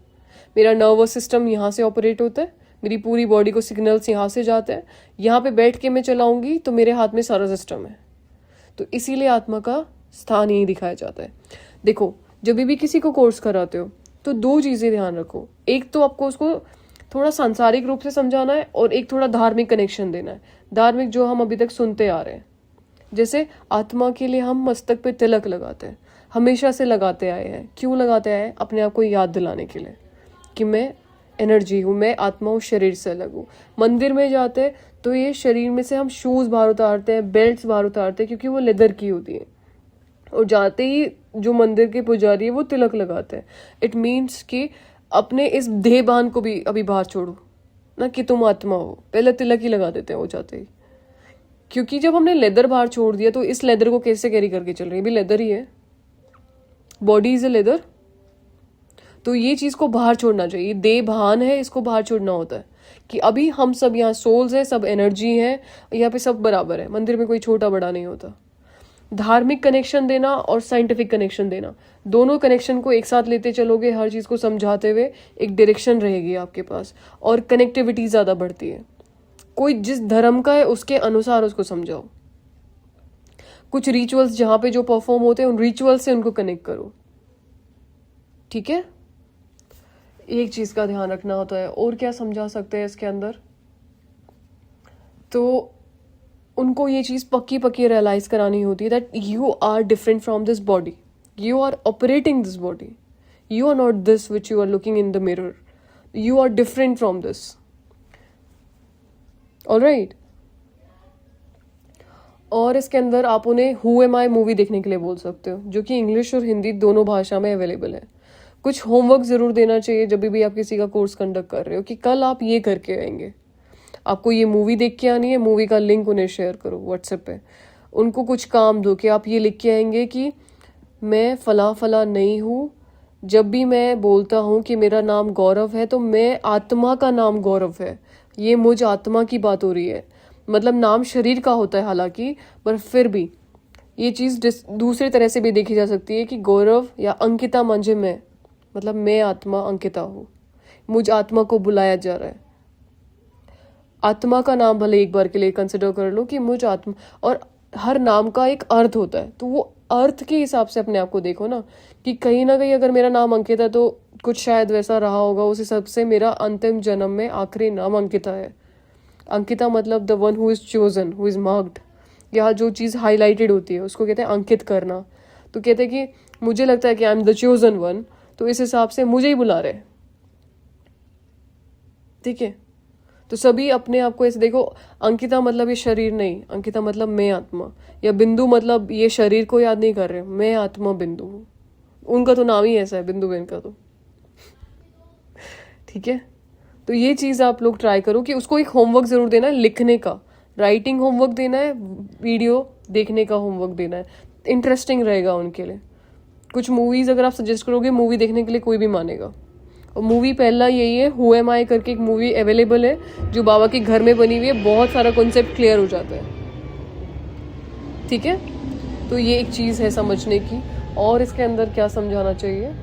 मेरा नर्वस सिस्टम यहाँ से ऑपरेट होता है, मेरी पूरी बॉडी को सिग्नल्स यहाँ से जाते हैं। यहाँ पे बैठ के मैं चलाऊंगी तो मेरे हाथ में सारा सिस्टम है। तो इसीलिए आत्मा का स्थान यही दिखाया जाता है। देखो, जब भी किसी को कोर्स कराते हो तो 2 चीज़ें ध्यान रखो। एक तो आपको उसको थोड़ा सांसारिक रूप से समझाना है और एक थोड़ा धार्मिक कनेक्शन देना है। धार्मिक जो हम अभी तक सुनते आ रहे हैं, जैसे आत्मा के लिए हम मस्तक पे तिलक लगाते हैं, हमेशा से लगाते आए हैं। क्यों लगाते आए हैं? अपने आप को याद दिलाने के लिए कि मैं एनर्जी हूँ, मैं आत्मा हूँ, शरीर से अलग हूँ। मंदिर में जाते हैं तो ये शरीर में से हम शूज़ बाहर उतारते हैं, बेल्ट्स बाहर उतारते हैं क्योंकि वो लेदर की होती है। और जाते ही जो मंदिर के पुजारी है वो तिलक लगाते हैं। इट मीन्स कि अपने इस देहभान को भी अभी बाहर छोड़ो ना कि तुम आत्मा हो। पहले तिलक ही लगा देते हैं वो जाते ही, क्योंकि जब हमने लेदर बाहर छोड़ दिया तो इस लेदर को कैसे कैरी करके चल रही है? भी लेदर ही है, बॉडी इज ए लेदर। तो ये चीज़ को बाहर छोड़ना चाहिए। देहभान है, इसको बाहर छोड़ना होता है कि अभी हम सब यहाँ सोल्स हैं, सब एनर्जी है, यहाँ पे सब बराबर है। मंदिर में कोई छोटा बड़ा नहीं होता। धार्मिक कनेक्शन देना और साइंटिफिक कनेक्शन देना, दोनों कनेक्शन को एक साथ लेते चलोगे, हर चीज़ को समझाते हुए एक डायरेक्शन रहेगी आपके पास और कनेक्टिविटी ज़्यादा बढ़ती है। कोई जिस धर्म का है उसके अनुसार उसको समझाओ। कुछ रिचुअल्स जहाँ पे जो परफॉर्म होते हैं उन रिचुअल्स से उनको कनेक्ट करो, ठीक है। एक चीज़ का ध्यान रखना होता है। और क्या समझा सकते हैं इसके अंदर, तो उनको ये चीज़ पक्की पक्की रियलाइज करानी होती है that you are different from this body, you are operating this body, you are not this which you are looking in the mirror, you are different from this. Alright. और इसके अंदर आप उन्हें हु एम आई मूवी देखने के लिए बोल सकते हो, जो कि इंग्लिश और हिंदी दोनों भाषा में अवेलेबल है। कुछ होमवर्क ज़रूर देना चाहिए जब भी आप किसी का कोर्स कंडक्ट कर रहे हो कि कल आप ये करके आएंगे, आपको ये मूवी देख के आनी है, मूवी का लिंक उन्हें शेयर करो व्हाट्सएप पे। उनको कुछ काम दो कि आप ये लिख के आएंगे कि मैं फला फला नहीं हूँ, जब भी मैं बोलता हूँ कि मेरा नाम गौरव है तो मैं आत्मा का नाम गौरव है, ये मुझ आत्मा की बात हो रही है। मतलब नाम शरीर का होता है हालांकि, पर फिर भी ये चीज़ दूसरे तरह से भी देखी जा सकती है कि गौरव या अंकिता मंझे मैं, मतलब मैं आत्मा अंकिता हूँ, मुझ आत्मा को बुलाया जा रहा है। आत्मा का नाम भले एक बार के लिए कंसिडर कर लो कि मुझ आत्मा, और हर नाम का एक अर्थ होता है, तो वो अर्थ के हिसाब से अपने आप को देखो ना कि कहीं ना कहीं अगर मेरा नाम अंकिता है तो कुछ शायद वैसा रहा होगा, उस हिसाब से मेरा अंतिम जन्म में आखिरी नाम अंकिता है। अंकिता मतलब the one who is chosen, who is marked, या जो चीज़ हाईलाइटेड होती है उसको कहते हैं अंकित करना। तो कहते हैं कि मुझे लगता है कि I am the chosen one, तो इस हिसाब से मुझे ही बुला रहे, ठीक है। तो सभी अपने आप को ऐसे देखो, अंकिता मतलब ये शरीर नहीं, अंकिता मतलब मैं आत्मा, या बिंदु मतलब ये शरीर को याद नहीं कर रहे, मैं आत्मा बिंदु हूँ। उनका तो नाम ही ऐसा है, बिंदु बेन का तो, ठीक है। तो ये चीज़ आप लोग ट्राई करो कि उसको एक होमवर्क ज़रूर देना है, लिखने का, राइटिंग होमवर्क देना है, वीडियो देखने का होमवर्क देना है, इंटरेस्टिंग रहेगा उनके लिए। कुछ मूवीज़ अगर आप सजेस्ट करोगे मूवी देखने के लिए, कोई भी मानेगा। और मूवी पहला यही है, हु एम आई करके एक मूवी अवेलेबल है जो बाबा के घर में बनी हुई है, बहुत सारा कॉन्सेप्ट क्लियर हो जाता है, ठीक है। तो ये एक चीज़ है समझने की। और इसके अंदर क्या समझाना चाहिए,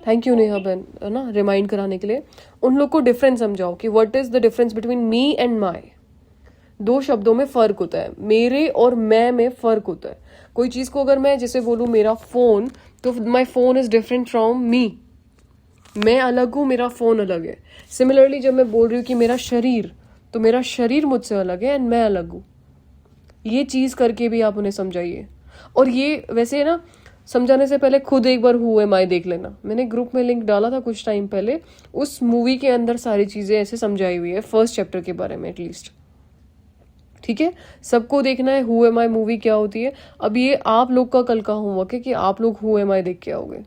थैंक यू नेहा बहन, है ना, रिमाइंड कराने के लिए। उन लोग को डिफरेंस समझाओ कि what is the difference between me and my. दो शब्दों में फ़र्क होता है, मेरे और मैं में फ़र्क होता है। कोई चीज़ को अगर मैं जैसे बोलूँ मेरा फ़ोन, तो my phone is different from me, मैं अलग हूँ, मेरा फ़ोन अलग है। सिमिलरली जब मैं बोल रही हूँ कि मेरा शरीर, तो मेरा शरीर मुझसे अलग है एंड मैं अलग हूँ। ये चीज़ करके भी आप उन्हें समझाइए। और ये वैसे ना समझाने से पहले खुद एक बार हु एम आई देख लेना। मैंने ग्रुप में लिंक डाला था कुछ टाइम पहले, उस मूवी के अंदर सारी चीज़ें ऐसे समझाई हुई है, फर्स्ट चैप्टर के बारे में एटलीस्ट, ठीक है। सबको देखना है हु एम आई मूवी क्या होती है। अब ये आप लोग का कल का होमवर्क है कि आप लोग हु एम आई देख के आओगे।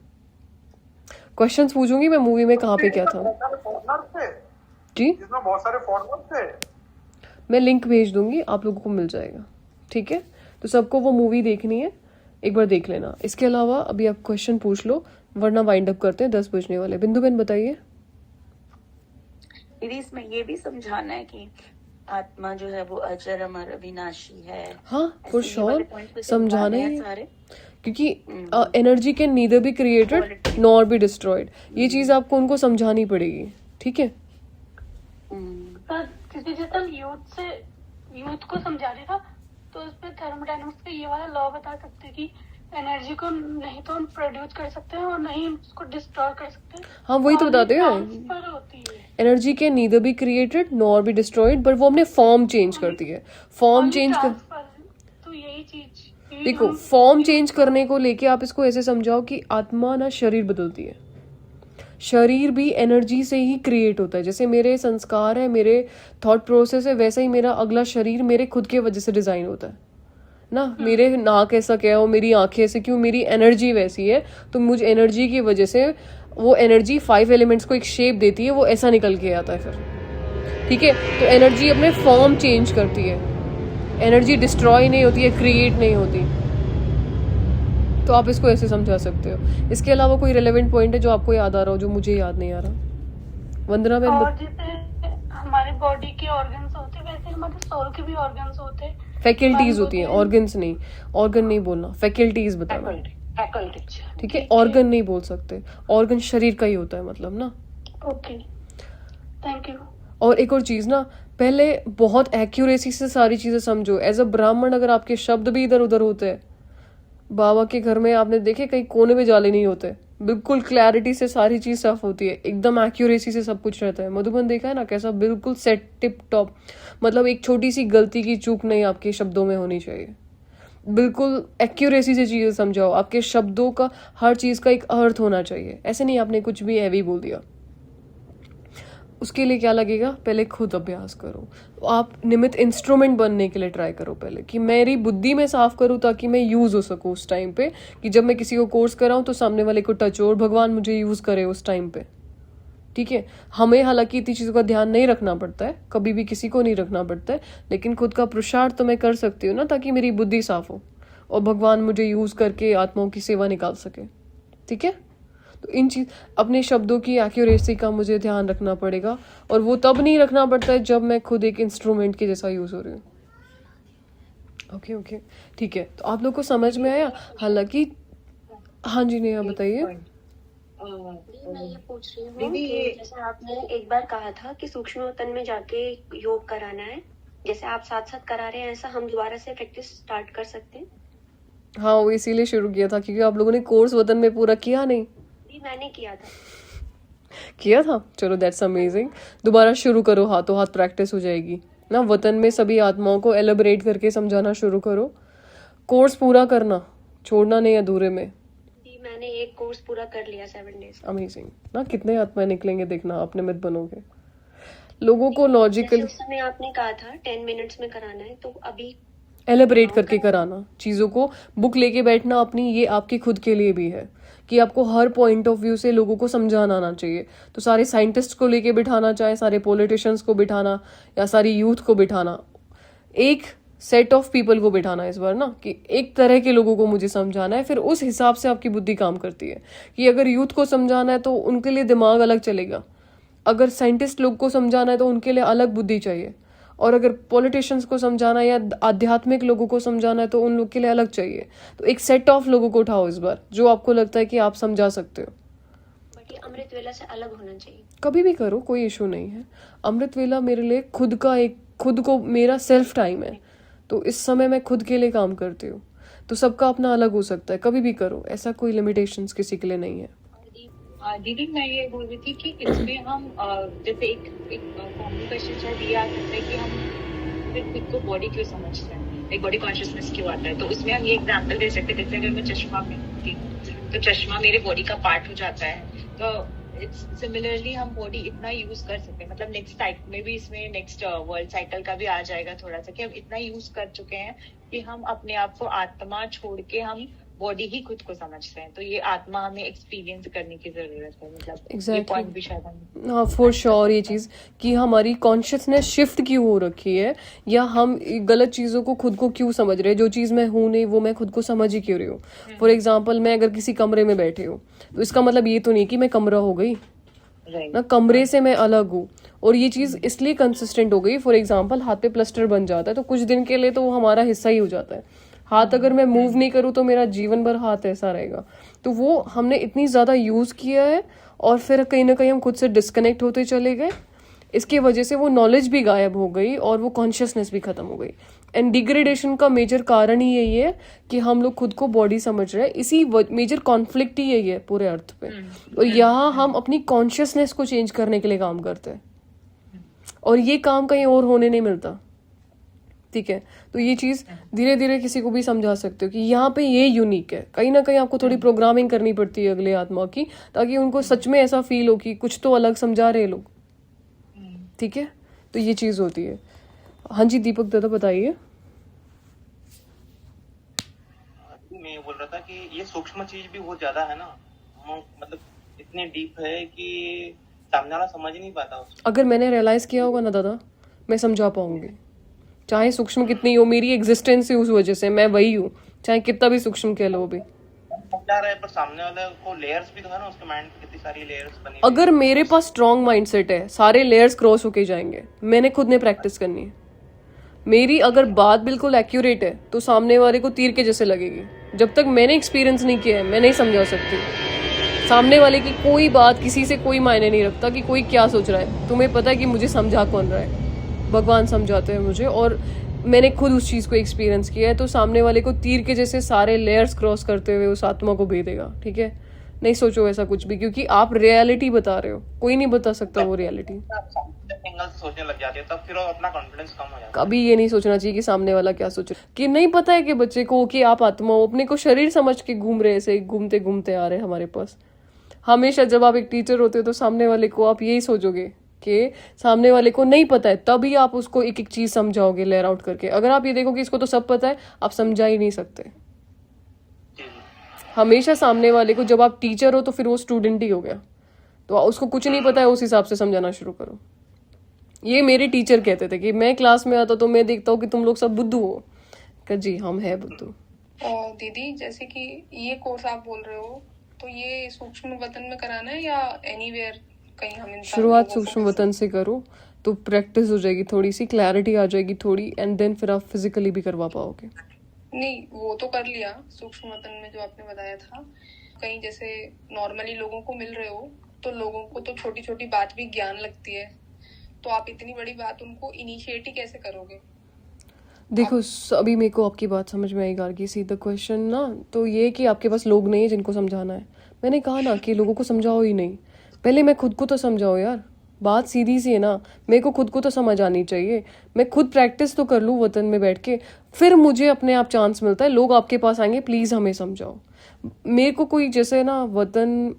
क्वेश्चंस पूछूंगी मैं, मूवी में कहाँ पे क्या था जी, इसमें बहुत सारे फॉर्मूले थे। मैं लिंक भेज दूंगी, आप लोगों को मिल जाएगा, ठीक है। तो सबको वो मूवी देखनी है, एक बार देख लेना। इसके अलावा अभी आप क्वेश्चन पूछ लो, वरना वाइंड अप करते हैं, 10 बजने वाले। बिंदु बेन बताइए। दीदी इसमें ये भी समझाना है कि आत्मा जो है वो अजर अमर अविनाशी है। हाँ फॉर ऐसे ये वाले श्योर, points पे समझाना हैं ही है। सारे। क्योंकि energy can neither be created nor be destroyed, ये चीज़ आपको उनको समझानी पड़ेगी, ठीक है। पर किसी जैसे हम यूथ को समझा रहे था, तो उस पर थर्मोडायनामिक्स का ये वाला लॉ बता सकते हैं कि एनर्जी को नहीं तो हम प्रोड्यूस कर सकते हैं और नहीं हम उसको डिस्ट्रॉय कर सकते हैं। हाँ वही तो बताते हैं, ट्रांसफर होती है energy can neither be created nor be destroyed, पर वो अपने फॉर्म चेंज करती है। फॉर्म चेंज कर, तो यही चीज देखो फॉर्म चेंज करने को लेके आप इसको ऐसे समझाओ कि आत्मा ना शरीर बदलती है, शरीर भी एनर्जी से ही क्रिएट होता है। जैसे मेरे संस्कार है, मेरे थॉट प्रोसेस है, वैसे ही मेरा अगला शरीर मेरे खुद के वजह से डिज़ाइन होता है ना। मेरे नाक ऐसा क्या हो, मेरी आंखें ऐसे क्यों, मेरी एनर्जी वैसी है, तो मुझ एनर्जी की वजह से वो एनर्जी 5 एलिमेंट्स को एक शेप देती है, वो ऐसा निकल के आता है फिर, ठीक है। तो एनर्जी अपने फॉर्म चेंज करती है, एनर्जी डिस्ट्रॉय नहीं होती है, क्रिएट नहीं होती। तो आप इसको ऐसे समझा सकते हो। इसके अलावा कोई रेलेवेंट पॉइंट है जो आपको याद आ रहा हो, जो मुझे याद नहीं आ रहा? वंदना और मैम जैसे हमारे बॉडी के ऑर्गन्स होते हैं, वैसे हमारे सोल के भी ऑर्गन्स होते हैं, फैकल्टीज होती हैं, ऑर्गन्स नहीं, ऑर्गन नहीं बोलना, फैकल्टीज बताना, फैकल्टी। ठीक है? ऑर्गन नहीं बोल सकते, ऑर्गन शरीर का ही होता है मतलब ना। Okay, thank you. और एक और चीज ना, पहले बहुत एक्यूरेसी से सारी चीजें समझो। एज अ ब्राह्मण अगर आपके शब्द भी इधर उधर होते हैं, बाबा के घर में आपने देखे कहीं कोने में जाले नहीं होते, बिल्कुल क्लैरिटी से सारी चीज साफ होती है, एकदम एक्यूरेसी से सब कुछ रहता है। मधुबन देखा है ना कैसा, बिल्कुल सेट टिप टॉप, मतलब एक छोटी सी गलती की चूक नहीं आपके शब्दों में होनी चाहिए। बिल्कुल एक्यूरेसी से चीजें समझाओ, आपके शब्दों का हर चीज का एक अर्थ होना चाहिए, ऐसे नहीं आपने कुछ भी हैवी बोल दिया। उसके लिए क्या लगेगा, पहले खुद अभ्यास करो। आप निमित्त इंस्ट्रूमेंट बनने के लिए ट्राई करो पहले, कि मेरी बुद्धि में साफ करूँ ताकि मैं यूज हो सकूँ उस टाइम पे, कि जब मैं किसी को कोर्स कराऊँ तो सामने वाले को टच हो और भगवान मुझे यूज करे उस टाइम पे। ठीक है, हमें हालांकि इतनी चीजों का ध्यान नहीं रखना पड़ता है, कभी भी किसी को नहीं रखना पड़ता है, लेकिन खुद का पुरुषार्थ तो मैं कर सकती हूँ ना, ताकि मेरी बुद्धि साफ हो और भगवान मुझे यूज करके आत्माओं की सेवा निकाल सके। ठीक है, तो इन चीज, अपने शब्दों की एक्यूरेसी का मुझे ध्यान रखना पड़ेगा, और वो तब नहीं रखना पड़ता है जब मैं खुद एक इंस्ट्रूमेंट के जैसा यूज हो रही हूँ। ओके ओके, ठीक है, तो आप लोग को समझ में आया? हालांकि हाँ जी, नेहा बताइए। मैं ये पूछ रही हूँ कि जैसे आपने एक बार कहा था कि सूक्ष्म वतन में जाके योग कराना है, जैसे आप साथ साथ करा रहे हैं, ऐसा हम दोबारा से प्रैक्टिस स्टार्ट कर सकते हैं? हाँ, वो इसीलिए शुरू किया था क्योंकि आप लोगों ने कोर्स वतन में पूरा किया नहीं। मैंने किया था, चलो दैट्स अमेजिंग। दोबारा शुरू करो, हाथों हाथ प्रैक्टिस हो जाएगी ना। वतन में सभी आत्माओं को एलिबरेट करके समझाना शुरू करो। कोर्स पूरा करना, छोड़ना नहीं अधूरे में। मैंने एक कोर्स पूरा कर लिया 7 डेज। अमेजिंग ना, कितने आत्माएं निकलेंगे देखना, अपने मत बनोगे। लोगों को लॉजिकल, उस समय आपने कहा था 10 मिनट्स में कराना है, तो अभी एलिबरेट करके कराना, चीजों को बुक लेके बैठना अपनी, ये आपके खुद के लिए भी है कि आपको हर पॉइंट ऑफ व्यू से लोगों को समझाना आना चाहिए। तो सारे साइंटिस्ट को लेके बिठाना, चाहे सारे पॉलिटिशियंस को बिठाना या सारी यूथ को बिठाना, एक सेट ऑफ पीपल को बिठाना इस बार ना, कि एक तरह के लोगों को मुझे समझाना है। फिर उस हिसाब से आपकी बुद्धि काम करती है कि अगर यूथ को समझाना है तो उनके लिए दिमाग अलग चलेगा, अगर साइंटिस्ट लोग को समझाना है तो उनके लिए अलग बुद्धि चाहिए, और अगर पॉलिटिशियंस को समझाना या आध्यात्मिक लोगों को समझाना है तो उन लोग के लिए अलग चाहिए। तो एक सेट ऑफ लोगों को उठाओ इस बार, जो आपको लगता है कि आप समझा सकते हो। बट ये अमृत वेला से अलग होना चाहिए। कभी भी करो, कोई इशू नहीं है। अमृत वेला मेरे लिए खुद का एक, खुद को मेरा सेल्फ टाइम है, तो इस समय मैं खुद के लिए काम करती हूँ। तो सबका अपना अलग हो सकता है, कभी भी करो, ऐसा कोई लिमिटेशंस किसी के लिए नहीं है। दीदी मैं ये बोल रही थी कि इसमें हम जैसे एक कॉमन क्वेश्चन शायद ये आ सकता है कि हम फिर खुद को बॉडी क्यों समझते हैं, एक बॉडी कॉन्शियसनेस क्यों आता है। तो उसमें हम ये एग्जांपल दे सकते हैं, जैसे अगर मैं चश्मा पहनती हूँ तो चश्मा मेरे बॉडी का पार्ट हो जाता है, तो सिमिलरली हम बॉडी इतना यूज कर सकते हैं, मतलब नेक्स्ट साइकिल में भी, इसमें नेक्स्ट वर्ल्ड साइकिल का भी आ जाएगा थोड़ा सा, कि हम इतना यूज कर चुके हैं कि हम अपने आप को आत्मा छोड़ के हम बॉडी ही खुद को समझते हैं। तो ये आत्मा हमें एक्सपीरियंस करने की जरूरत है, मतलब ये पॉइंट भी शायद हम, हाँ फॉर श्योर, ये चीज़ कि हमारी कॉन्शियसनेस शिफ्ट क्यों हो रखी है, या हम गलत चीज़ों को खुद को क्यों समझ रहे हैं। जो चीज़ मैं हूँ नहीं वो मैं खुद को समझ ही क्यों रही हूँ। फॉर एग्जाम्पल, मैं अगर किसी कमरे में बैठी हूँ तो इसका मतलब ये तो नहीं कि मैं कमरा हो गई ना, कमरे से मैं अलग हूँ। और ये चीज़ इसलिए कंसिस्टेंट हो गई, फॉर एग्जाम्पल हाथ पे प्लास्टर बन जाता है तो कुछ दिन के लिए तो वो हमारा हिस्सा ही हो जाता है। हाथ अगर मैं मूव नहीं करूँ तो मेरा जीवन भर हाथ ऐसा रहेगा। तो वो हमने इतनी ज़्यादा यूज़ किया है और फिर कहीं ना कहीं हम खुद से डिस्कनेक्ट होते चले गए। इसकी वजह से वो नॉलेज भी गायब हो गई और वो कॉन्शियसनेस भी खत्म हो गई। एंड डिग्रेडेशन का मेजर कारण ही यही है कि हम लोग खुद को बॉडी समझ रहे हैं। इसी मेजर कॉन्फ्लिक्ट ही यही है पूरे अर्थ पे। और यहाँ हम अपनी कॉन्शियसनेस को चेंज करने के लिए काम करते हैं और ये काम कहीं और होने नहीं मिलता। ठीक है, तो ये चीज़ धीरे धीरे किसी को भी समझा सकते हो कि यहाँ पे ये यूनिक है। कहीं ना कहीं आपको थोड़ी प्रोग्रामिंग करनी पड़ती है अगले आत्मा की, ताकि उनको सच में ऐसा फील हो कि कुछ तो अलग समझा रहे लोग। ठीक है, तो ये चीज़ होती है। हाँ जी दीपक दादा बताइए। मैं बोल रहा था कि ये सूक्ष्म चीज भी बहुत ज्यादा है ना, मतलब इतने डीप है कि सामने वाला समझ नहीं पाता उसको। अगर मैंने रियलाइज किया होगा ना दादा, मैं समझा पाऊंगी। चाहे सूक्ष्म कितनी हो, मेरी एग्जिस्टेंस ही उस वजह से मैं वही हूँ, चाहे कितना भी सूक्ष्म कह लो। भी समझा रहा है पर सामने वाले को लेयर्स भी तो है ना, उसके माइंड कितनी सारी लेयर्स बनी। अगर मेरे पास स्ट्रॉन्ग माइंडसेट है, सारे लेयर्स क्रॉस होके जाएंगे। मैंने खुद ने प्रैक्टिस करनी है। मेरी अगर बात बिल्कुल एक्यूरेट है तो सामने वाले को तीर के जैसे लगेगी। जब तक मैंने एक्सपीरियंस नहीं किया है मैं नहीं समझा सकती। सामने वाले की कोई बात किसी से कोई मायने नहीं रखता कि कोई क्या सोच रहा है। तुम्हें पता है कि मुझे समझा कौन रहा है, भगवान समझाते हैं मुझे, और मैंने खुद उस चीज़ को एक्सपीरियंस किया है। तो सामने वाले को तीर के जैसे सारे लेयर्स क्रॉस करते हुए उस आत्मा को भेदेगा। ठीक है, नहीं सोचो ऐसा कुछ भी, क्योंकि आप रियलिटी बता रहे हो, कोई नहीं बता सकता वो रियलिटी। एंगल से सोचने लग जाते हैं तब फिर अपना कॉन्फिडेंस कम हो जाता है। कभी ये नहीं सोचना चाहिए कि सामने वाला क्या सोचे, कि नहीं पता है कि बच्चे को कि आप आत्मा हो, अपने को शरीर समझ के घूम रहे, ऐसे घूमते घूमते आ रहे हमारे पास। हमेशा जब आप एक टीचर होते हो तो सामने वाले को आप यही सोचोगे कि सामने वाले को नहीं पता है, तभी आप उसको एक एक चीज समझाओगे लेयर आउट करके। अगर आप ये देखो कि इसको तो सब पता है, आप समझा ही नहीं सकते। हमेशा सामने वाले को, जब आप टीचर हो तो फिर वो स्टूडेंट ही हो गया, तो उसको कुछ नहीं पता है, उस हिसाब से समझाना शुरू करो। ये मेरे टीचर कहते थे कि मैं क्लास में आता तो मैं देखता हूँ कि तुम लोग सब बुद्धू हो, कि जी हम है बुद्धू। और दीदी जैसे कि ये कोर्स आप बोल रहे हो तो ये सूक्ष्म वतन में कराना है या एनीवेयर कहीं हम इंसान शुरुआत लोगों को सूक्ष्म वतन से करो तो प्रैक्टिस हो जाएगी, थोड़ी सी क्लैरिटी आ जाएगी थोड़ी, एंड देन फिर आप फिजिकली भी करवा पाओगे। नहीं वो तो कर लिया सूक्ष्म वतन में जो आपने बताया था। कहीं जैसे नॉर्मली लोगों को मिल रहे हो तो लोगों को तो छोटी छोटी बात भी ज्ञान लगती है, तो आप इतनी बड़ी बात उनको इनिशिएट ही कैसे करोगे? देखो अभी मेरे को आपकी बात समझ में आई गार्गी, सीधा क्वेश्चन ना तो ये कि आपके पास लोग नहीं है जिनको समझाना है। मैंने कहा ना कि लोगों को समझाओ ही नहीं, पहले मैं खुद को तो समझाओ यार। बात सीधी सी है ना, मेरे को खुद को तो समझ आनी चाहिए। मैं खुद प्रैक्टिस तो कर लूँ वतन में बैठ के, फिर मुझे अपने आप चांस मिलता है, लोग आपके पास आएंगे प्लीज़ हमें समझाओ। मेरे को कोई जैसे ना वतन,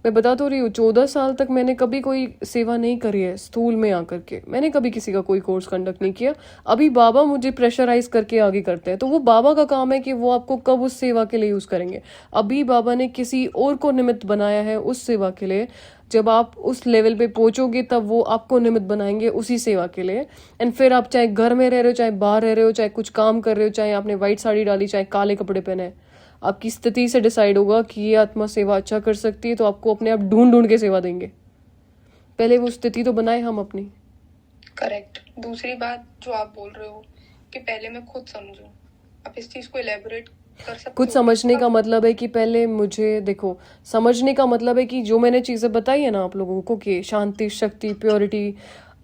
मैं बता तो रही हूँ 14 साल तक मैंने कभी कोई सेवा नहीं करी है स्थूल में आकर के, मैंने कभी किसी का कोई कोर्स कंडक्ट नहीं किया। अभी बाबा मुझे प्रेशराइज करके आगे करते हैं, तो वो बाबा का काम है कि वो आपको कब उस सेवा के लिए यूज़ करेंगे। अभी बाबा ने किसी और को निमित्त बनाया है उस सेवा के लिए, जब आप उस लेवल पे पहुंचोगे तब वो आपको निमित्त बनाएंगे उसी सेवा के लिए। एंड फिर आप चाहे घर में रह रहे हो, चाहे बाहर रह रहे हो, चाहे कुछ काम कर रहे हो, चाहे आपने व्हाइट साड़ी डाली, चाहे काले कपड़े पहने, आपकी स्थिति से डिसाइड होगा कि ये आत्मा सेवा अच्छा कर सकती है, तो आपको अपने आप ढूंढ ढूंढ के सेवा देंगे। पहले वो स्थिति तो बनाए हम अपनी। करेक्ट। दूसरी बात जो आप बोल रहे हो कि पहले मैं खुद समझूं, आप इस चीज को इलेबोरेट कर सकते हो? खुद समझने का मतलब है कि पहले मुझे देखो, समझने का मतलब है कि जो मैंने चीजें बताई है ना आप लोगों को कि शांति, शक्ति, प्योरिटी,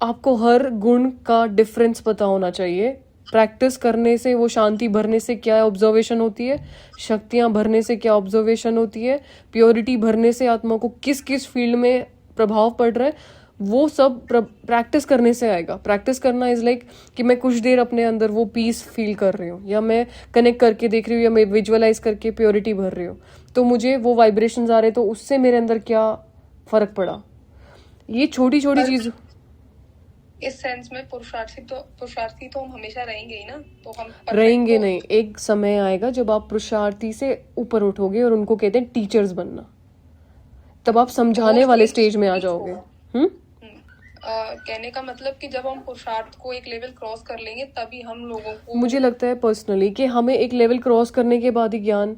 आपको हर गुण का डिफरेंस पता होना चाहिए। प्रैक्टिस करने से वो शांति भरने से क्या ऑब्जर्वेशन होती है, शक्तियां भरने से क्या ऑब्जर्वेशन होती है, प्योरिटी भरने से आत्मा को किस किस फील्ड में प्रभाव पड़ रहा है, वो सब प्रैक्टिस करने से आएगा। प्रैक्टिस करना इज लाइक कि मैं कुछ देर अपने अंदर वो पीस फील कर रही हूँ, या मैं कनेक्ट करके देख रही हूँ, या मैं विजुअलाइज करके प्योरिटी भर रही हूँ, तो मुझे वो वाइब्रेशंस आ रहे, तो उससे मेरे अंदर क्या फर्क पड़ा। ये छोटी छोटी चीज। इस सेंस में पुरुषार्थी तो हम हमेशा रहेंगे ही ना, तो हम रहेंगे नहीं, एक समय आएगा जब आप पुरुषार्थी से ऊपर उठोगे, और उनको कहते हैं टीचर्स बनना, तब आप समझाने वाले स्टेज में आ जाओगे। कहने का मतलब कि जब हम पुरुषार्थ को एक लेवल क्रॉस कर लेंगे तभी हम लोगों को, मुझे लगता है पर्सनली कि हमें एक लेवल क्रॉस करने के बाद ही ज्ञान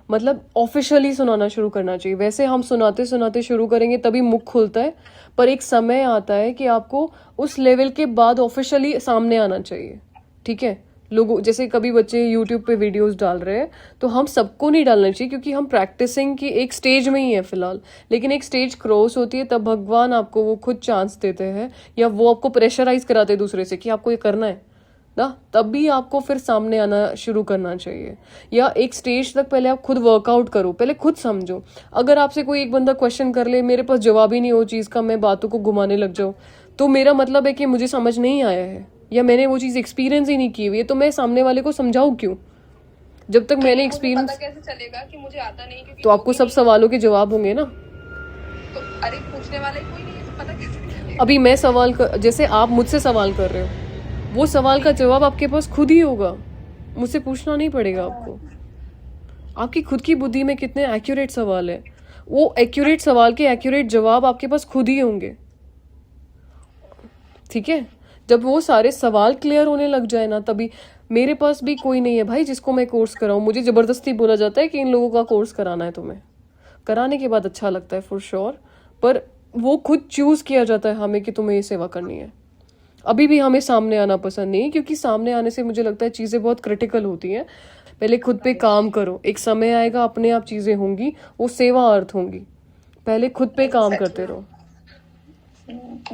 मतलब ऑफिशियली सुनाना शुरू करना चाहिए। वैसे हम सुनाते सुनाते शुरू करेंगे तभी मुख खुलता है, पर एक समय आता है कि आपको उस लेवल के बाद ऑफिशियली सामने आना चाहिए। ठीक है, लोगों जैसे कभी बच्चे यूट्यूब पे वीडियोस डाल रहे हैं, तो हम सबको नहीं डालना चाहिए, क्योंकि हम प्रैक्टिसिंग की एक स्टेज में ही है फिलहाल, लेकिन एक स्टेज क्रॉस होती है तब भगवान आपको वो खुद चांस देते हैं, या वो आपको प्रेशराइज कराते हैं दूसरे से कि आपको ये करना है ना, तब भी आपको फिर सामने आना शुरू करना चाहिए। या एक स्टेज तक पहले आप खुद वर्कआउट करो, पहले खुद समझो। अगर आपसे कोई एक बंदा क्वेश्चन कर ले, मेरे पास जवाब ही नहीं हो चीज़ का, मैं बातों को घुमाने लग जाऊँ, तो मेरा मतलब है कि मुझे समझ नहीं आया है, या मैंने वो चीज़ एक्सपीरियंस ही नहीं की हुई है, तो मैं सामने वाले को समझाऊँ क्यों? जब तक मैंने एक्सपीरियंस, पता कैसे चलेगा कि मुझे आता नहीं? क्योंकि तो आपको सब सवालों के जवाब होंगे ना। तो अरे पूछने वाले कोई नहीं है, तो पता कैसे चलेगा? अभी मैं सवाल जैसे आप मुझसे सवाल कर रहे हो, वो सवाल का जवाब आपके पास खुद ही होगा, मुझसे पूछना नहीं पड़ेगा आपको। आपकी खुद की बुद्धि में कितने एक्यूरेट सवाल है, वो एक्यूरेट सवाल के एक्यूरेट जवाब आपके पास खुद ही होंगे। ठीक है, जब वो सारे सवाल क्लियर होने लग जाए ना, तभी मेरे पास भी कोई नहीं है भाई जिसको मैं कोर्स कराऊं। मुझे जबरदस्ती बोला जाता है कि इन लोगों का कोर्स कराना है तुम्हें, कराने के बाद अच्छा लगता है फॉर श्योर, पर वो खुद चूज किया जाता है हमें कि तुम्हें ये सेवा करनी है। अभी भी हमें सामने आना पसंद नहीं है, क्योंकि सामने आने से मुझे लगता है चीज़ें बहुत क्रिटिकल होती हैं। पहले खुद पे काम करो, एक समय आएगा अपने आप चीज़ें होंगी, वो सेवा अर्थ होंगी। पहले खुद पे काम करते रहो।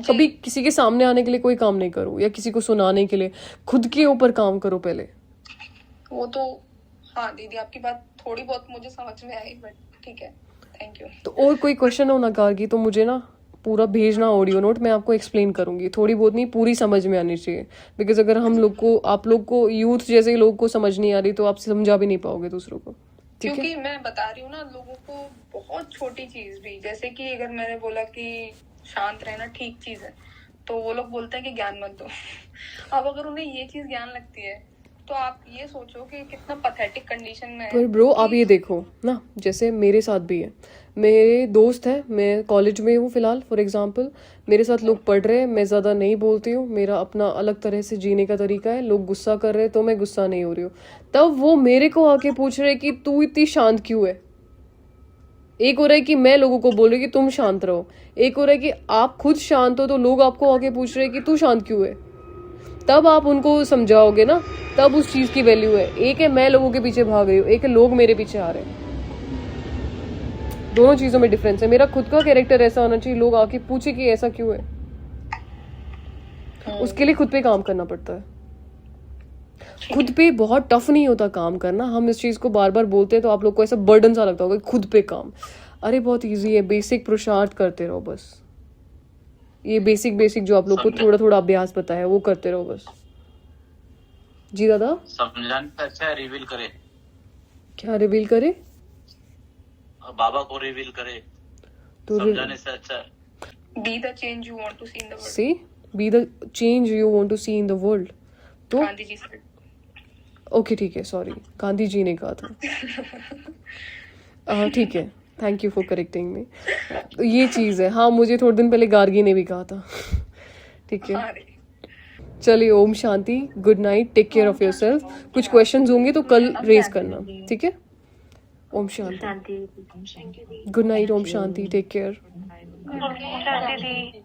कभी किसी के सामने आने के लिए कोई काम नहीं करो, या किसी को सुनाने के लिए, खुद के ऊपर काम करो पहले। वो तो हाँ दीदी, आपकी बात थोड़ी बहुत मुझे समझ में आई, बट ठीक है, थैंक यू। तो और कोई क्वेश्चन हो नकार की तो मुझे ना पूरा भेजना ऑडियो नोट, मैं आपको एक्सप्लेन करूंगी। थोड़ी बहुत नहीं, पूरी समझ में आनी चाहिए, बिकॉज अगर हम लोग को, आप लोग को, यूथ जैसे लोग को समझ नहीं आ रही तो आप समझा भी नहीं पाओगे दूसरों को। ठीक है, क्योंकि मैं बता रही हूँ ना लोगों को, बहुत छोटी चीज भी, जैसे कि अगर मैंने बोला कि शांत रहना ठीक चीज है, तो वो लोग बोलते हैं कि ज्ञान मत दो। अब अगर उन्हें ये चीज ज्ञान लगती है, तो आप ये सोचो कि कितना पैथेटिक कंडीशन में है। पर ब्रो आप ये देखो ना, जैसे मेरे साथ भी है, मेरे दोस्त है, मैं कॉलेज में हूँ फिलहाल फॉर एग्जांपल, मेरे साथ लोग पढ़ रहे हैं, मैं ज़्यादा नहीं बोलती हूँ, मेरा अपना अलग तरह से जीने का तरीका है। लोग गुस्सा कर रहे हैं तो मैं गुस्सा नहीं हो रही हूँ, तब वो मेरे को आके पूछ रहे कि तू इतनी शांत क्यों है। एक हो रहा है कि मैं लोगों को बोल रही कि तुम शांत रहो, एक हो रहा है कि आप खुद शांत हो तो लोग आपको आके पूछ रहे कि तू शांत क्यों है। तब आप उनको समझाओगे ना, तब उस चीज़ की वैल्यू है। एक है मैं लोगों के पीछे भाग रही हूँ, एक है लोग मेरे पीछे आ रहे हैं। दोनों चीज़ों में डिफरेंस है। मेरा खुद का कैरेक्टर ऐसा होना चाहिए, लोग आके पूछे कि ऐसा क्यों है। उसके लिए खुद पे काम करना पड़ता है। खुद पे बहुत टफ नहीं होता काम करना। हम इस चीज़ को बार बार बोलते हैं तो आप लोग को ऐसा बर्डन सा लगता होगा, खुद पे काम। अरे बहुत ईजी है, बेसिक पुरुषार्थ करते रहो बस। ये बेसिक जो आप लोग को थोड़ा थोड़ा अभ्यास पता है वो करते रहो बस। जी दादा, समझाने से अच्छा रिवील करे। क्या रिवील करे? बाबा को रिवील करे, तो समझाने से अच्छा। Be the change you want to see in the world. See be the change you want to see in the world. तो गांधी जी से। ओके ठीक है, सॉरी, गांधी जी ने कहा था। ठीक है, thank you for correcting me. ये चीज़ है। हाँ, मुझे थोड़े दिन पहले गार्गी ने भी कहा था। ठीक है, चलिए, Om Shanti, good night, take care of yourself. कुछ क्वेश्चंस होंगे तो कल रेज करना, ठीक है? Om Shanti, good night, Om Shanti, take care. शांति दी।